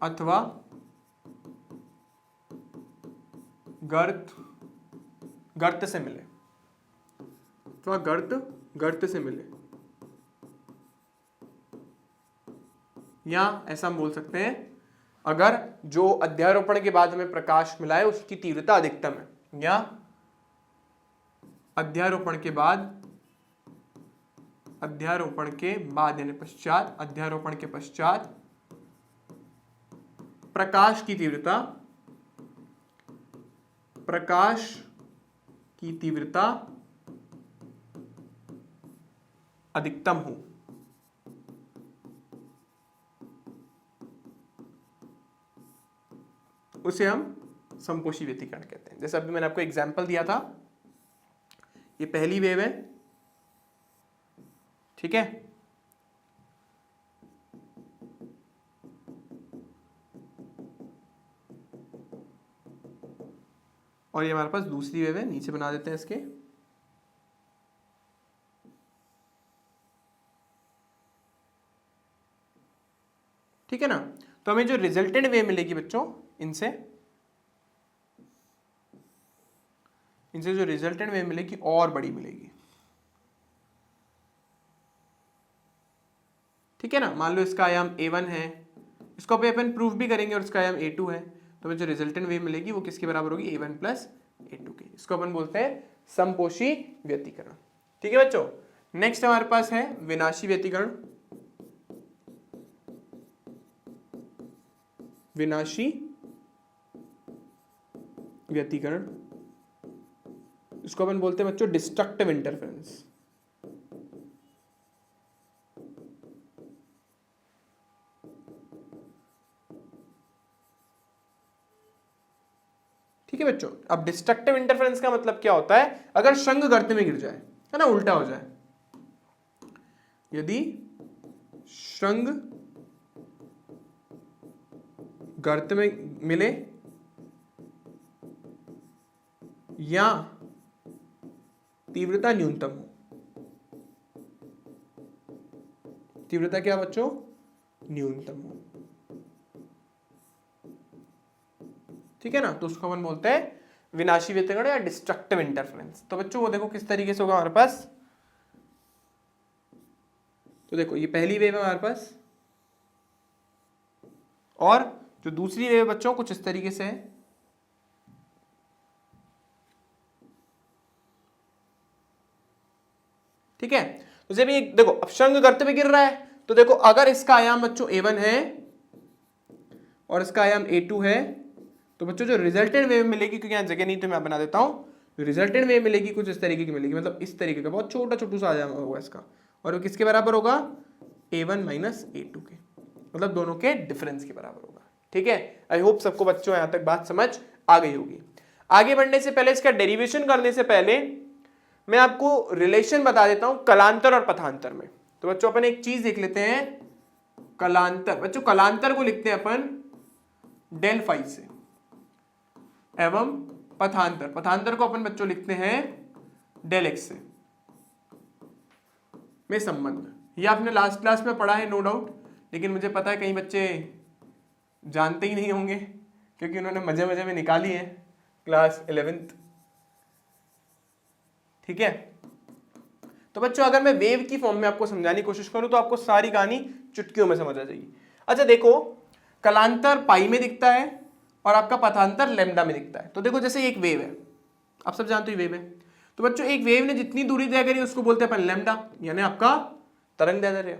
अथवा गर्त से मिले, अथवा गर्त से मिले, या ऐसा हम बोल सकते हैं अगर जो अध्यारोपण के बाद हमें प्रकाश मिला है उसकी तीव्रता अधिकतम है, या अध्यारोपण के पश्चात प्रकाश की तीव्रता अधिकतम हो, उसे हम संपोषी व्यतिकरण कहते हैं। जैसे अभी मैंने आपको एग्जांपल दिया था, ये पहली वेव है। ठीक है, और ये हमारे पास दूसरी वेव है, नीचे बना देते हैं इसके। ठीक है ना, तो हमें जो रिजल्टेंट वेव मिलेगी बच्चों, इनसे जो रिजल्टेंट वेव मिलेगी और बड़ी मिलेगी। ठीक है ना, मान लो इसका आयाम a1 है, इसको अपन प्रूफ भी करेंगे, और इसका आयाम a2 है, तो हमें जो रिजल्टेंट वेव मिलेगी वो किसके बराबर होगी? a1 प्लस a2 के। इसको अपन बोलते हैं संपोषी व्यतिकरण। ठीक है बच्चों, नेक्स्ट हमारे पास है विनाशी व्यतिकरण। विनाशी व्यतिकरण, इसको अपन बोलते हैं बच्चों डिस्ट्रक्टिव इंटरफेरेंस। ठीक है बच्चों, अब डिस्ट्रक्टिव इंटरफेरेंस का मतलब क्या होता है? अगर शंख गर्त में गिर जाए, है ना, उल्टा हो जाए, यदि शंख गर्त में मिले या तीव्रता न्यूनतम हो। तीव्रता क्या बच्चों? न्यूनतम हो। ठीक है ना, तो उसको अपन बोलते हैं विनाशी व्यतिकरण या डिस्ट्रक्टिव इंटरफेरेंस। तो बच्चों वो देखो किस तरीके से होगा हमारे पास। तो देखो ये पहली वेव है हमारे पास, और जो दूसरी वेव बच्चों कुछ इस तरीके से है। ठीक है, तो जब ये देखो अब शंख गर्त में गिर रहा है, तो देखो अगर इसका आयाम बच्चों a1 है और इसका आयाम a2 है, तो बच्चों जो रिजल्टेंट वेव मिलेगी, क्योंकि यहां जगह नहीं तो मैं बना देता हूं, रिजल्टेंट वेव मिलेगी कुछ इस तरीके की मिलेगी, मतलब इस तरीके का बहुत छोटा सा आयाम होगा इसका, और वो किसके बराबर होगा? a1 माइनस a2 के, मतलब दोनों के डिफरेंस के बराबर होगा। ठीक है, आई होप सबको बच्चों यहां तक बात समझ आ गई होगी। आगे बढ़ने से पहले, इसका डेरिवेशन करने से पहले मैं आपको रिलेशन बता देता हूं कलांतर और पथांतर में। तो बच्चों अपन एक चीज देख लेते हैं, कलांतर। बच्चों कलांतर को लिखते हैं अपन डेल फाई से, एवं पथांतर, पथांतर को अपन बच्चों लिखते हैं डेल एक्स से में संबंध। ये आपने लास्ट क्लास में पढ़ा है नो डाउट, लेकिन मुझे पता है कई बच्चे जानते ही नहीं होंगे क्योंकि उन्होंने मजे मजे में निकाली है क्लास 11th। ठीक है, तो बच्चों अगर मैं वेव की फॉर्म में आपको समझाने की कोशिश करूं तो आपको सारी कहानी चुटकियों में समझ आ जाएगी। अच्छा देखो, कलांतर पाई में दिखता है और आपका पथांतर लैम्डा में दिखता है। तो देखो जैसे एक वेव है, आप सब जानते हो वेव है, तो बच्चों एक वेव ने जितनी दूरी तय करी उसको बोलते हैं अपन लैम्डा, यानी आपका तरंग दैर्ध्य।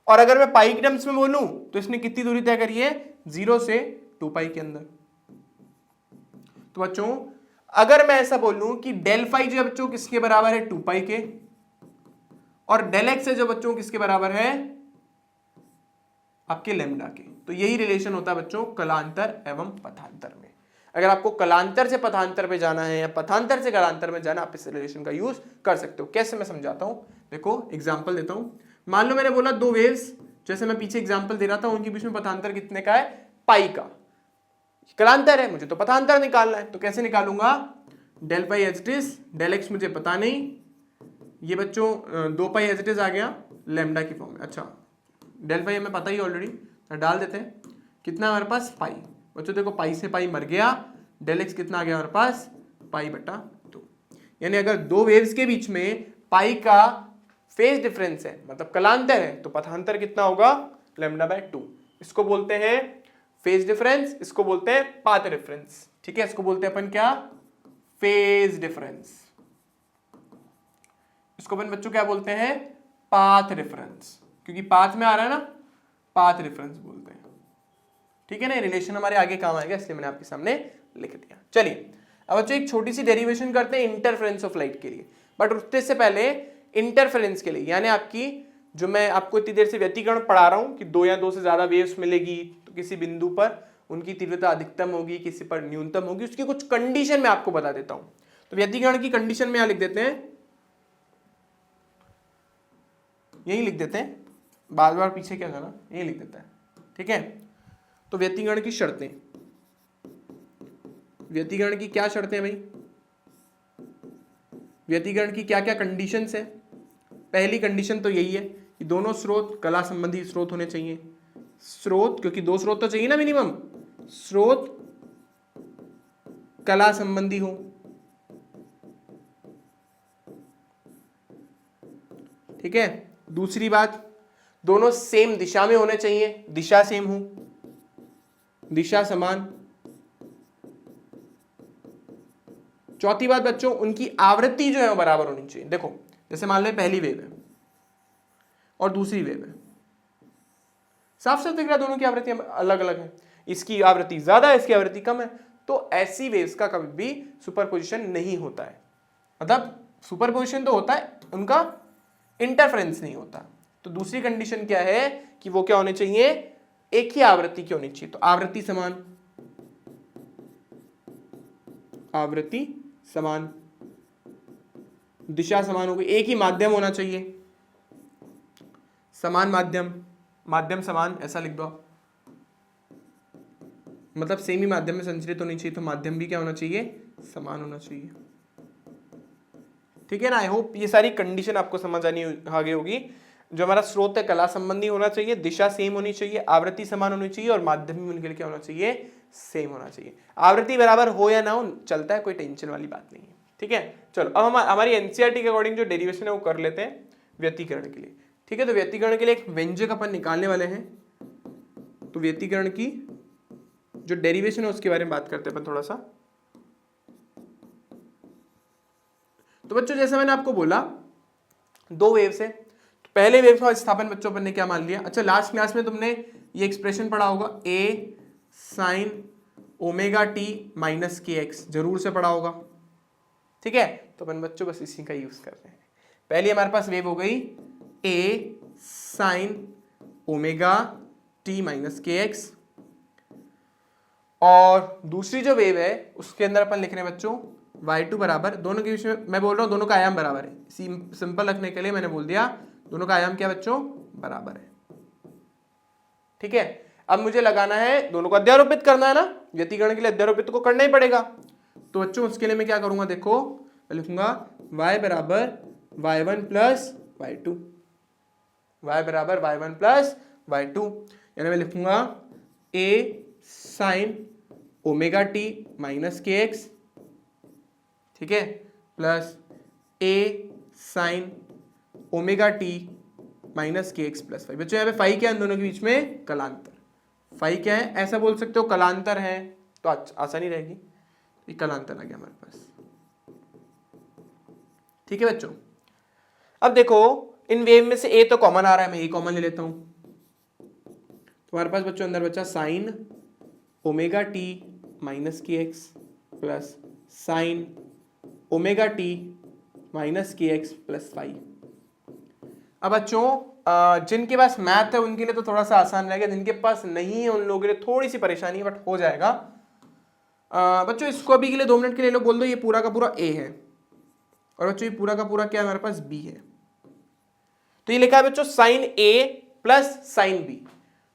और अगर मैं पाई के टर्म्स में बोलूं तो इसने कितनी दूरी तय करी है, 0 से 2 पाई के अंदर। तो बच्चों अगर मैं ऐसा बोलूं कि डेल फाई जो बच्चों किसके बराबर है, 2 पाई के, और डेल एक्स है जो बच्चों किसके बराबर है, आपके लैम्डा के, तो यही रिलेशन होता है बच्चों कलांतर एवं पथांतर में। अगर आपको कलांतर से पथांतर पे जाना है या पथांतर से कलांतर में जाना, आप इस रिलेशन का यूज कर सकते हो। कैसे, मैं समझाता हूं। देखो एग्जांपल देता हूं, मान लो मैंने बोला दो वेव्स, जैसे मैं पीछे एग्जांपल दे रहा था, उनके बीच में पथांतर कितने का है, पाई का। कलांतर है, मुझे तो पथांतर निकालना है, तो कैसे निकालूंगा, del pi h it is, del x मुझे पता नहीं, ये बच्चों 2 पाई एच इट इज आ गया लैम्डा की फॉर्म में। अच्छा डेल पाई हमें पता ही ऑलरेडी, डाल देते हैं, कितना हमारे पास पाई। बच्चों देखो पाई से पाई मर गया, डेल एक्स कितना आ गया हमारे पास, पाई बटा 2। यानी अगर दो वेव्स के बीच में पाई का फेज डिफरेंस है, मतलब कलांतर है, तो पथांतर कितना होगा, लैम्डा बाय 2। इसको बोलते हैं फेज डिफरेंस, इसको बोलते हैं पाथ डिफरेंस। ठीक है, इसको बोलते हैं अपन क्या, फेज डिफरेंस। इसको अपन बच्चों क्या बोलते हैं, पाथ डिफरेंस, क्योंकि पाथ में आ रहा है ना, पाथ डिफरेंस बोलते हैं। ठीक है ना, रिलेशन हमारे आगे काम आएगा, इसलिए मैंने आपके सामने लिख दिया। चलिए अब बच्चों एक छोटी सी डेरिवेशन करते हैं इंटरफेरेंस ऑफ लाइट के लिए, बट उससे से पहले इंटरफेरेंस के लिए, यानी आपकी जो मैं आपको इतनी देर से व्यतिकरण पढ़ा रहा हूं कि 2 या 2 से ज्यादा वेव्स मिलेगी तो किसी बिंदु पर उनकी तीव्रता अधिकतम होगी, किसी पर न्यूनतम होगी, उसकी कुछ कंडीशन मैं आपको बता देता हूं। तो व्यतिकरण की कंडीशन में यहां लिख देते हैं, यही लिख देते हैं, बार बार पीछे क्या जाना, यही लिख देता है। ठीक है, तो व्यतिकरण की शर्तें, व्यतिकरण की क्या शर्तें भाई, व्यतिकरण की क्या क्या कंडीशंस है। पहली कंडीशन तो यही है कि दोनों स्रोत कला संबंधी स्रोत होने चाहिए। स्रोत, क्योंकि 2 स्रोत तो चाहिए ना मिनिमम, स्रोत कला संबंधी हो। ठीक है, दूसरी बात, दोनों सेम दिशा में होने चाहिए, दिशा सेम हो, दिशा समान। चौथी बात बच्चों, उनकी आवृत्ति जो है वो बराबर होनी चाहिए। देखो जैसे मान लो पहली वेव है और दूसरी वेव है, साफ साफ दिख रहा है दोनों की आवृत्ति अलग अलग है, इसकी आवृत्ति ज्यादा है, इसकी आवृत्ति कम है, तो ऐसी वेव्स का कभी भी सुपरपोजिशन नहीं होता है। मतलब सुपरपोजिशन तो होता है, उनका इंटरफेरेंस नहीं होता। तो दूसरी कंडीशन क्या है कि वो क्या होने चाहिए, एक ही आवृत्ति की होनी चाहिए। तो आवृत्ति समान, आवृत्ति समान, दिशा समान हो गई, एक ही माध्यम होना चाहिए, समान माध्यम, माध्यम समान, ऐसा लिख दो। मतलब सेम ही माध्यम में संचरित होनी चाहिए, तो माध्यम भी क्या होना चाहिए, समान होना चाहिए। ठीक है ना, आई होप ये सारी कंडीशन आपको समझ आनी आ गई होगी। जो हमारा स्रोत है कला संबंधी होना चाहिए, दिशा सेम होनी चाहिए, आवृत्ति समान होनी चाहिए, और माध्यम भी उनके लिए क्या होना चाहिए, सेम होना चाहिए। आवृत्ति बराबर हो या ना हो चलता है, कोई टेंशन वाली बात नहीं है। ठीक है, चलो अब हम हमारी एनसीईआरटी के अकॉर्डिंग जो डेरिवेशन है वो कर लेते हैं व्यतिकरण के लिए। ठीक है, तो व्यतिकरण के लिए एक व्यंजक अपन निकालने वाले हैं, तो व्यतिकरण की जो डेरिवेशन है उसके बारे में बात करते हैं अपन थोड़ा सा। तो बच्चों जैसे मैंने आपको बोला 2 वेव्स है, तो पहले वेव का विस्थापन बच्चों अपन ने क्या मान लिया। अच्छा लास्ट क्लास में तुमने ये एक्सप्रेशन पढ़ा होगा, a sin omega T minus के एक्स, जरूर से पढ़ा होगा। ठीक है, तो अपन बच्चों बस इसी का यूज कर रहे हैं। पहली हमारे पास वेव हो गई a sin omega T minus के एक्स, और दूसरी जो वेव है उसके अंदर अपन लिख रहे हैं बच्चों y2 बराबर, दोनों के बीच में मैं बोल रहा हूँ दोनों का आयाम बराबर है, सिंपल रखने के लिए मैंने बोल दिया दोनों का आयाम क्या बच्चों, बराबर है। ठीक है, अब मुझे लगाना है, दोनों को अध्यारोपित करना है ना, व्यतिकरण के लिए अध्यारोपित को करना ही पड़ेगा। तो बच्चों उसके लिए मैं क्या करूंगा, देखो मैं लिखूंगा y बराबर y1 प्लस y2, y बराबर y1 प्लस y2, यानी मैं लिखूंगा a sine omega T minus के एक्स, ठीक है, plus a sine omega T minus के एक्स प्लस फाइव। बच्चों यहाँ पे फाइव क्या है, इन दोनों के बीच में कलांतर, फाइव क्या है, ऐसा बोल सकते हो कलांतर है, तो आसानी रहेगी, ये कलांतर आ गया हमारे पास। ठीक है बच्चों, अब देखो इन वेव में से ए तो कॉमन आ रहा है, मैं ए कॉमन ले लेता हूं, तुम्हारे पास बच्चों अंदर बचा साइन ओमेगा टी माइनस के x plus sine omega T minus के एक्स प्लस फाइव। अब बच्चों जिनके पास मैथ है उनके लिए तो थोड़ा सा आसान रहेगा, जिनके पास नहीं है उन लोगों के लिए थोड़ी सी परेशानी है, बट हो जाएगा। बच्चों इसको अभी के लिए 2 मिनट के लिए लो, बोल दो ये पूरा का पूरा a है, और बच्चों ये पूरा का पूरा क्या है हमारे पास, b है। तो ये लिखा है बच्चों sine a plus sine b।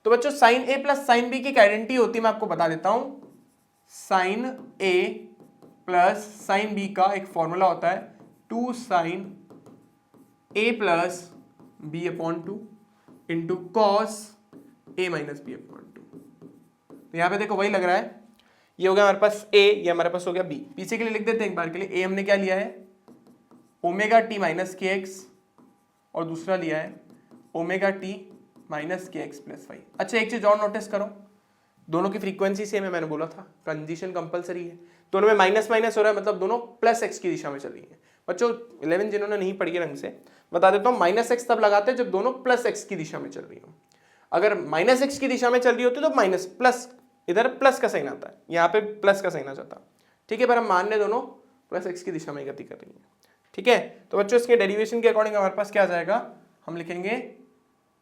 तो बच्चों sine a plus sine b की एक आइडेंटिटी होती है, मैं आपको बता देता हूं। Sine a plus sine b का एक फॉर्मूला होता है 2 sine a plus b upon 2 into cos a minus b upon 2। तो यहाँ पे देखो वही लग रहा है, ये हो गया हमारे पास a, ये हमारे पास हो गया b। पीछे के लिए लिख देते हैं एक बार के लिए, a हमने क्या लिया है ओमेगा टी माइनस के एक्स, और दूसरा लिया है ओमेगा टी माइनस के एक्स प्लस फाइव। अच्छा एक चीज और नोटिस करो, दोनों की फ्रीक्वेंसी सेम है, मैंने बोला था कंडीशन कंपलसरी है, दोनों में माइनस माइनस हो रहा है, मतलब दोनों प्लस एक्स की दिशा में चल रही है। बच्चों 11 जिन्होंने नहीं पढ़ी है ढंग से बता देता हूँ, माइनस एक्स तब लगाते हैं जब दोनों प्लस एक्स की दिशा में चल रही हो। अगर माइनस एक्स की दिशा में चल रही होती तो माइनस प्लस, इधर प्लस का साइन आता है, यहाँ पे प्लस का साइन आ जाता। ठीक है, पर हम मान लें दोनों प्लस एक्स की दिशा में गति कर रही है। ठीक है, तो बच्चों इसके डेरिवेशन के अकॉर्डिंग हमारे पास क्या आ जाएगा, हम लिखेंगे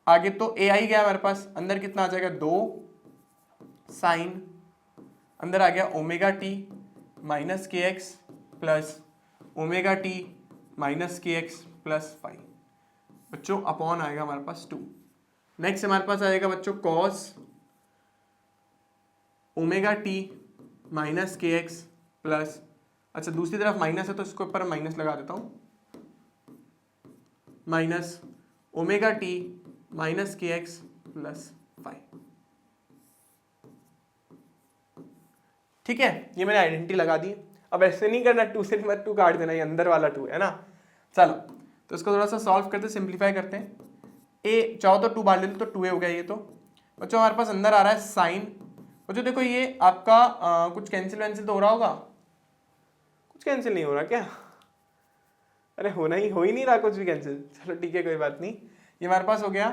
आगे तो ए आई गया हमारे पास, अंदर कितना आ जाएगा 2 साइन, अंदर आ गया ओमेगा टी माइनस के x plus omega T minus के एक्स प्लस फाइव। बच्चों अपॉन आएगा हमारे पास 2। नेक्स्ट हमारे पास आएगा बच्चों कॉस ओमेगा टी माइनस के एक्स प्लस, अच्छा दूसरी तरफ माइनस है तो इसके ऊपर माइनस लगा देता हूं, माइनस ओमेगा टी माइनस के एक्स प्लस फाइव। ठीक है, ये मैंने आइडेंटिटी लगा दी। अब ऐसे नहीं करना 2 से मत 2 काट देना, ये अंदर वाला 2 है ना। चलो तो इसको थोड़ा सा सॉल्व करते, सिंप्लीफाई करते हैं। ए चाहो तो 2 बाहर ले लो तो 2a हो गया ये। तो बच्चों हमारे पास अंदर आ रहा है साइन, बच्चों देखो ये आपका कुछ कैंसिल वैंसिल तो हो रहा होगा, कुछ कैंसिल नहीं हो रहा क्या, अरे हो ही नहीं रहा कुछ भी कैंसिल। चलो ठीक है कोई बात नहीं, ये हमारे पास हो गया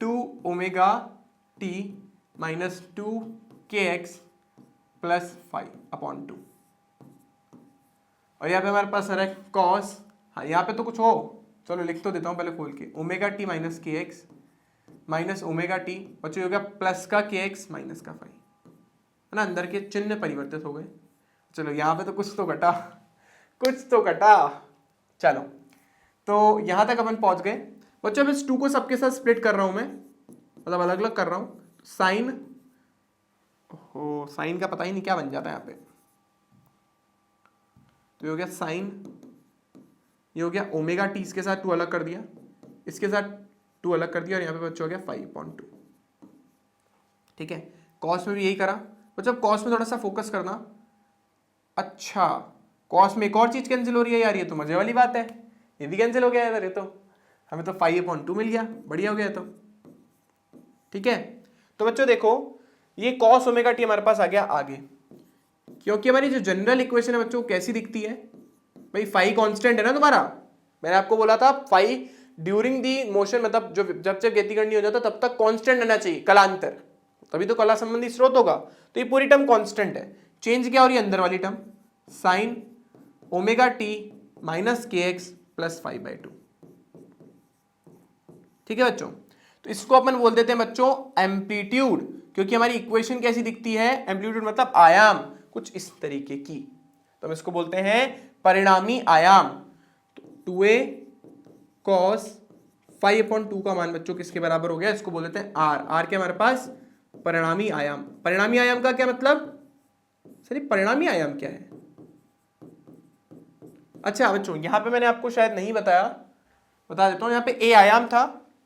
2 ओमेगा टी माइनस 2 के एक्स प्लस 5 अपॉन 2, और यहाँ पे हमारे पास आ रहा है कॉस, हाँ यहाँ पे तो कुछ हो, चलो लिख तो देता हूँ पहले खोल के, ओमेगा टी माइनस के एक्स माइनस ओमेगा टी, बच्चों हो गया प्लस का के एक्स माइनस का 5, है ना, अंदर के चिन्ह परिवर्तित हो गए। चलो यहाँ पे तो कुछ तो घटा, कुछ तो घटा। चलो तो यहाँ तक अपन पहुँच गए। बच्चों अब इस 2 को सबके साथ स्प्लिट कर रहा हूँ मैं, मतलब अलग अलग कर रहा हूँ। साइन, ओ साइन का पता ही नहीं क्या बन जाता है यहाँ पे, तो ये हो गया साइन, ये हो गया ओमेगा टी, इसके साथ 2 अलग कर दिया, इसके साथ 2 अलग कर दिया, और यहाँ पे बच्चों हो गया 5/2। ठीक है, कॉस में भी यही करा। बच्चों कॉस में थोड़ा सा फोकस करना। अच्छा कॉस में एक और चीज कैंसिल हो रही है यार, ये तो मजे वाली बात है, ये भी कैंसिल हो गया यार, ये तो हमें तो 5/2 मिल गया, बढ़िया हो गया तो। ठीक है, तो बच्चों देखो ये कॉस ओमेगा टी हमारे पास आ गया आगे, क्योंकि हमारी जो जनरल इक्वेशन है बच्चों कैसी दिखती है भाई, फाई कांस्टेंट है ना तुम्हारा, मैंने आपको बोला था फाई ड्यूरिंग दी मोशन, मतलब जो जब जब व्यतिकरण नहीं हो जाता तब तक कांस्टेंट रहना चाहिए, कलांतर, तभी तो कला संबंधी स्रोत होगा। तो ये पूरी टर्म कांस्टेंट है, चेंज क्या हो रही है अंदर वाली term, sine omega T minus के एक्स प्लस 5/2। ठीक है बच्चों, तो इसको अपन बोल देते हैं बच्चों एम्पलीट्यूड, क्योंकि हमारी इक्वेशन कैसी दिखती है, एम्पलीट्यूड मतलब आयाम कुछ इस तरीके की। तो हम इसको बोलते हैं परिणामी आयाम। तो 2a cos 5/2 का मान बच्चों किसके बराबर हो गया, इसको बोल देते हैं r। r के हमारे पास परिणामी आयाम। परिणामी आयाम का क्या मतलब, सर परिणामी आयाम क्या है? अच्छा बच्चों यहां पे मैंने आपको शायद नहीं बताया, बता देता हूं। यहाँ पे a आयाम था,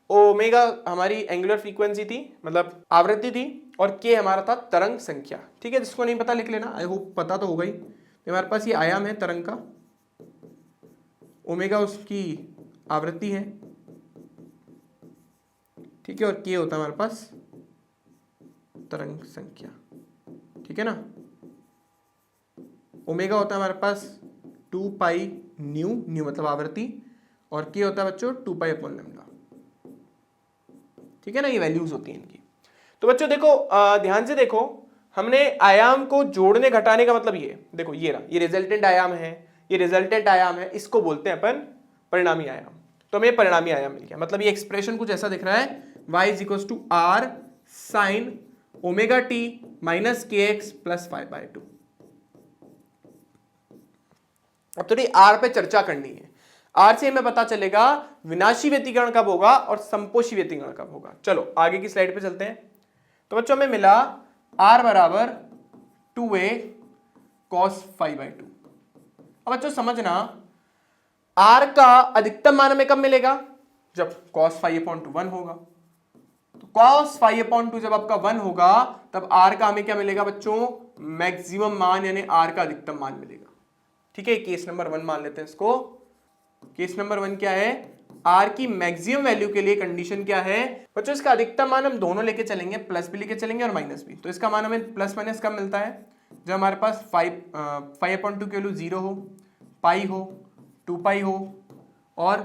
ओमेगा हमारी एंगुलर फ्रीक्वेंसी थी, मतलब आवृत्ति थी, और k हमारा था तरंग संख्या। ठीक है, जिसको नहीं पता लिख लेना, आई होप पता तो होगा ही। तो हमारे पास ये आयाम है तरंग का, ओमेगा उसकी आवृत्ति है, ठीक है, और k होता है हमारे पास तरंग संख्या। ठीक है ना, ओमेगा होता है हमारे पास 2 पाई न्यू, न्यू मतलब आवृत्ति, और k होता है बच्चों 2 पाई अपॉन लैम्डा। ठीक है ना, ये वैल्यूज होती हैं इनकी। तो बच्चों देखो ध्यान से देखो, हमने आयाम को जोड़ने घटाने का मतलब ये देखो, ये रहा, ये रिजल्टेंट आयाम है, ये रिजल्टेंट आयाम है, इसको बोलते हैं अपन परिणामी आयाम। तो हमें परिणामी आयाम मिल गया। मतलब ये एक्सप्रेशन कुछ ऐसा दिख रहा है, y = r sin omega t minus kx plus 5/2। अब थोड़ी r पे चर्चा करनी है। r से हमें पता चलेगा विनाशी व्यतिकरण कब होगा और संपोषी व्यतिकरण कब होगा। चलो आगे की स्लाइड पे चलते हैं। तो बच्चों हमें मिला r बराबर 2a cos 5/2। अब बच्चों समझना, r का अधिकतम मान हमें कब मिलेगा, जब cos 5/1 होगा। तो cos 5/2 जब आपका 1 होगा, तब r का हमें क्या मिलेगा बच्चों, मैक्सिमम मान, यानी r का अधिकतम मान मिलेगा। ठीक है, केस नंबर 1 मान लेते हैं इसको। केस नंबर 1 क्या है, r की मैक्सिमम वैल्यू के लिए कंडीशन क्या है बच्चों, इसका अधिकतम मान हम दोनों लेके चलेंगे, प्लस भी लेके चलेंगे और माइनस भी। तो इसका मान हमें प्लस माइनस कब मिलता है, जब हमारे पास 5/2 की वैल्यू 0 हो, पाई हो, 2 पाई हो, और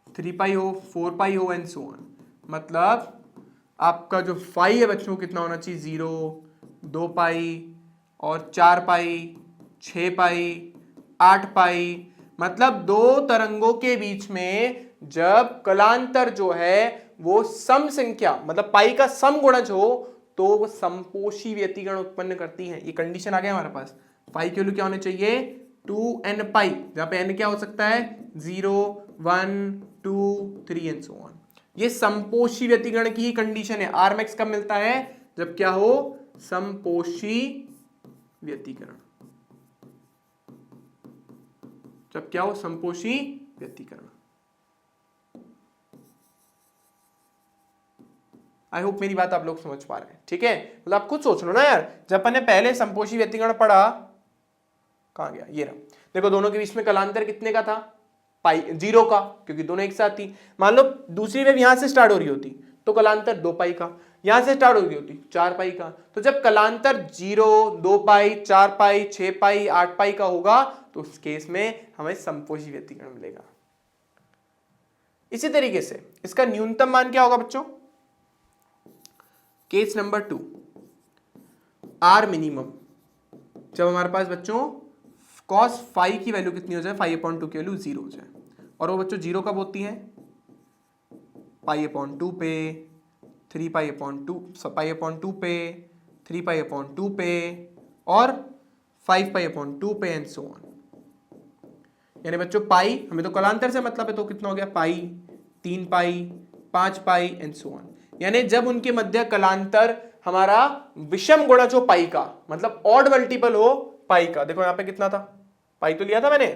3 पाई हो, 4 पाई हो, एंड सो ऑन। मतलब आपका जो फाई है बच्चों कितना होना चाहिए, 0, 2 पाई और 4 पाई, 6 पाई, 8 पाई। मतलब दो तरंगों के बीच में जब कलांतर जो है वो सम संख्या, मतलब पाई का सम गुणज हो, तो वो संपोषी व्यतिकरण उत्पन्न करती है। ये कंडीशन आ गया हमारे पास। पाई की वैल्यू क्या होनी चाहिए, 2n पाई, जहां पे n क्या हो सकता है, 0, 1, 2, 3 एंड सो ऑन। ये संपोषी व्यतिकरण की ही कंडीशन है। आर मैक्स कब मिलता है, जब क्या हो, संपोषी व्यतिकरण। जब क्या हो, संपोषी व्यतिकरण। आई होप मेरी बात आप लोग समझ पा रहे हैं। ठीक है, मतलब आप खुद सोच लो ना यार, जब अपन ने पहले संपोषी व्यतिकरण पढ़ा, कहां गया, ये रहा। देखो दोनों के बीच में कलांतर कितने का था, पाई 0 का, क्योंकि दोनों एक साथ थी। मान लो दूसरी वेव यहां से स्टार्ट हो रही होती तो कलांतर 2 पाई का, यहां से स्टार्ट हो रही होती 4 पाई का। तो जब कलांतर 0, 2 पाई, 4 पाई, 6 पाई, 8 पाई का होगा, तो उस केस में हमें संपोषी व्यतिकरण मिलेगा। इसी तरीके से इसका न्यूनतम मान क्या होगा बच्चों, केस नंबर 2, आर मिनिमम, जब हमारे पास बच्चों cos 5 की वैल्यू कितनी हो जाए, 5/2 की वैल्यू 0 हो जाए। और वो बच्चों 0 कब होती है, π/2 पे, 3π/2 पे, 3π/2 पे, और 5π/2 पे, एंड सो ऑन। यानी बच्चों पाई, हमें तो कलांतर से मतलब है, तो कितना हो गया, पाई, 3 पाई, 5 पाई, एंड सो ऑन। यानी जब उनके मध्य कलांतर हमारा विषम गुणज हो पाई का, मतलब ऑड मल्टीपल हो पाई का। देखो यहां पे कितना था, पाई तो लिया था मैंने,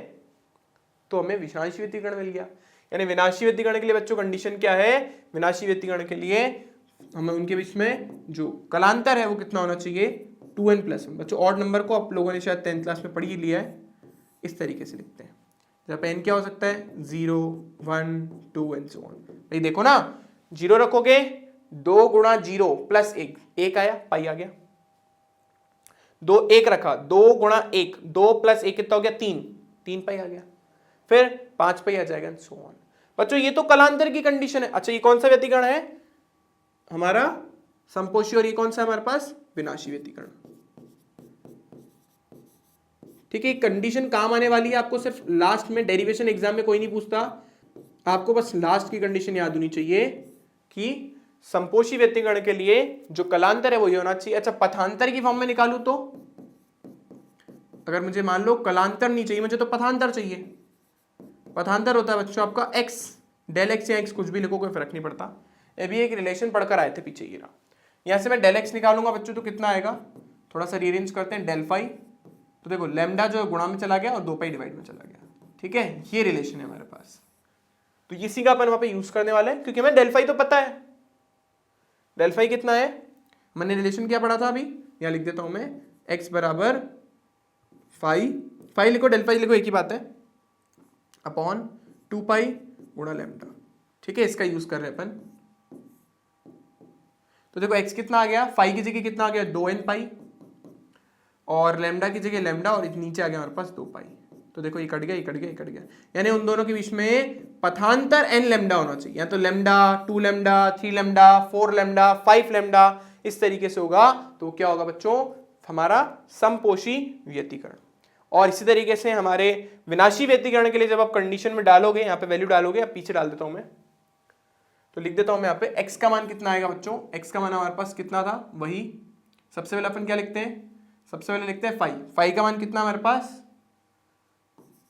तो हमें विनाशी व्यतिकरण मिल गया। यानी विनाशी व्यतिकरण के लिए बच्चों कंडीशन क्या है, विनाशी व्यतिकरण के लिए हमें उनके बीच में जो कलांतर है वो कितना होना चाहिए, 2n+1। बच्चों ऑड नंबर को आप लोगों ने शायद 10th क्लास में पढ़ ही लिया है, इस तरीके से लिखते हैं। जहाँ पे n क्या हो सकता है, 0, 1, 2 एंड सो ऑन। भाई देखो ना, 0 रखोगे, 2 गुणा 0 प्लस 1 आया, पाई आ गया। 2 1 रखा, 2 गुणा 1, 2 प्लस 1 कितना हो गया, 3 पाई आ गया। फिर 5 पाई आ जाएगा, सो ऑन। बच्चों ये तो कलांतर की कंडीशन है। अच्छा ये कौन सा व्यतिकरण है हमारा, संपोषी, और ये कौन सा है हमारे पास, विनाशी व्यतिकरण। ठीक है, कंडीशन काम आने वाली है आपको, सिर्फ लास्ट में डेरिवेशन एग्जाम में कोई नहीं पूछता, आपको बस लास्ट की कंडीशन याद होनी चाहिए कि संपोषी व्यतिकरण के लिए जो कलांतर है वो ये होना चाहिए। अच्छा पथांतर की फॉर्म में निकालू तो अगर मुझे मान लो कलांतर नहीं चाहिए, मुझे तो पथांतर चाहिए। पथांतर होता है बच्चों आपका x, डेल x या x कुछ भी लिखो कोई फर्क नहीं पड़ता। ये भी एक रिलेशन पढ़कर आए थे पीछे, ये रहा। यहाँ से मैं डेल x निकालूंगा बच्चों तो कितना आएगा, थोड़ा सा रीअरेंज करते हैं, डेल फाई, तो देखो लैम्डा जो गुणा में चला गया और 2 पाई डिवाइड में चला गया, ठीक है, ये रिलेशन है हमारे पास। तो इसी का अपन वहां पे यूज करने वाले हैं, क्योंकि हमें डेल फाई तो पता है। डेल फाई कितना है, मैंने रिलेशन क्या पढ़ा था अभी, यहाँ लिख देता हूं मैं, x बराबर फाई, फाई लिखो डेल फाई लिखो एक ही बात है, अपॉन 2 पाई गुणा लैम्डा, ठीक है, इसका यूज कर रहे हैं अपन। तो देखो x कितना आ गया, फाई की जगह कितना आ गया 2n पाई, और लैम्डा की जगह लैम्डा, और नीचे आ गया हमारे पास 2 पाई। तो देखो ये कट गया, ये कट गया, ये कट गया, यानी उन दोनों के बीच में पथांतर n लैम्डा होना चाहिए, या तो lambda 2 lambda 3 lambda 4 lambda 5 lambda, इस तरीके से होगा। तो क्या होगा बच्चों, हमारा समपोषी व्यतिकरण। और इसी तरीके से हमारे विनाशी व्यतिकरण के लिए जब आप कंडीशन में डालोगे, यहाँ पे वैल्यू डालोगे, अब पीछे डाल देता हूं मैं, तो लिख देता हूं मैं यहाँ पे x का मान कितना आएगा बच्चों, x का मान हमारे पास कितना था, वही सबसे पहले अपन क्या लिखते हैं, सबसे पहले लिखते हैं फाई, फाई का मान कितना हमारे पास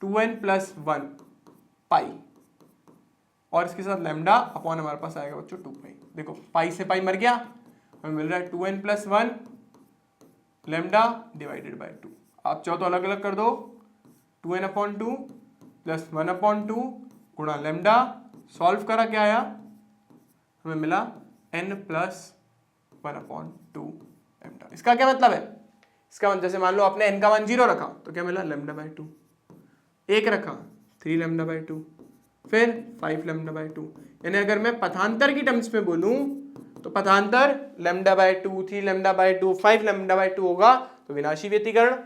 2n + 1 पाई, और इसके साथ लैम्डा अपॉन हमारे पास आएगा बच्चों 2 पाई। देखो पाई से पाई मर गया, हमें मिल रहा है 2n + 1 लैम्डा डिवाइडेड बाय 2। आप चाहो तो अलग अलग कर दो, 2n/2 + 1/2 गुणा लैम्डा, सॉल्व करा क्या आया, हमें मिला n + 1/2 लैम्डा। इसका क्या मतलब है, इसका मतलब जैसे मान लो आपने n का मान 0 रखा तो क्या मिला λ/2, 1 रखा 3 λ/2, फिर 5 λ/2। यानी अगर मैं पथांतर की टर्म्स में बोलूं तो पथांतर λ/2 3 λ/2 5 λ/2 होगा, तो विनाशी व्यतिकरण।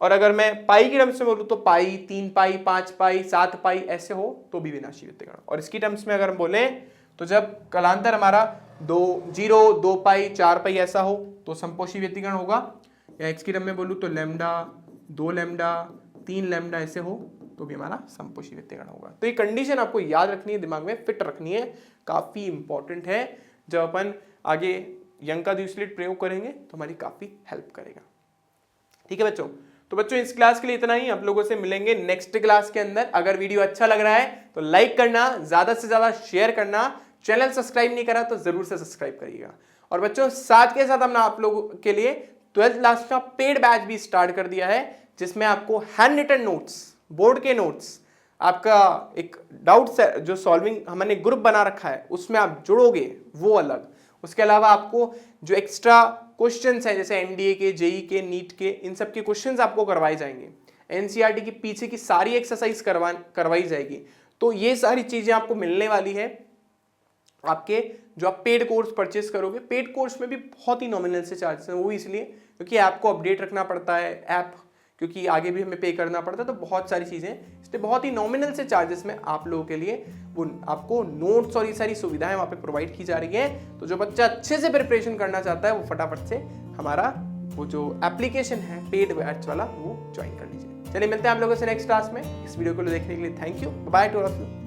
और अगर मैं पाई की टर्म्स में बोलूं तो पाई 3 पाई 5 पाई 7 पाई ऐसे हो तो भी विनाशी व्यतिकरण। और इसकी टर्म्स में अगर हम बोले तो जब कलांतर हमारा 2 0 2 पाई 4 पाई ऐसा हो तो समपोषी व्यतिकरण होगा। या x की टर्म में बोलूं तो लैम्डा 2 लैम्डा 3 लैम्डा ऐसे हो तो भी हमारा समपोषी व्यतिकरण होगा। तो ये कंडीशन आपको याद रखनी है, दिमाग में फिट रखनी है, काफी इंपॉर्टेंट है। जब अपन आगे यंग का द्विस्लिट प्रयोग करेंगे तो हमारी काफी हेल्प करेगा। ठीक है बच्चों, तो बच्चों इस क्लास के लिए इतना ही, आप लोगों से मिलेंगे नेक्स्ट क्लास के अंदर। अगर वीडियो अच्छा लग रहा है तो लाइक करना, ज्यादा से ज्यादा शेयर करना, चैनल सब्सक्राइब नहीं करा तो जरूर से सब्सक्राइब करिएगा। और बच्चों साथ के साथ हमने आप लोगों के लिए 12th क्लास का पेड बैच भी स्टार्ट कर दिया है, जिसमें आपको हैंड रिटन नोट्स, बोर्ड के नोट्स, आपका एक डाउट जो सॉल्विंग हमने ग्रुप बना रखा है उसमें आप जुड़ोगे वो अलग, उसके अलावा आपको जो एक्स्ट्रा क्वेश्चंस हैं जैसे एनडीए के, जेई के, नीट के, इन सब के क्वेश्चंस आपको करवाए जाएंगे, एनसीईआरटी की पीछे की सारी एक्सरसाइज करवाई जाएगी। तो ये सारी चीजें आपको मिलने वाली है आपके जो आप पेड कोर्स परचेस करोगे। पेड कोर्स में भी बहुत ही नॉमिनल से चार्जेस हैं, वो इसलिए क्योंकि ऐप को अपडेट रखना पड़ता है, ऐप क्योंकि आगे भी हमें पे करना पड़ता है, तो बहुत सारी चीजें, इसलिए बहुत ही नॉमिनल से चार्जेस में आप लोगों के लिए वो आपको नोट्स और ये सारी सुविधाएं वहाँ पे प्रोवाइड की जा रही हैं। तो जो बच्चा अच्छे से प्रिपरेशन करना चाहता है वो फटाफट से हमारा वो जो एप्लीकेशन है पेड बैच वाला वो ज्वाइन कर लीजिए। चलिए मिलते हैं आप लोगों से नेक्स्ट क्लास में। इस वीडियो को देखने के लिए thank you, by two all of you.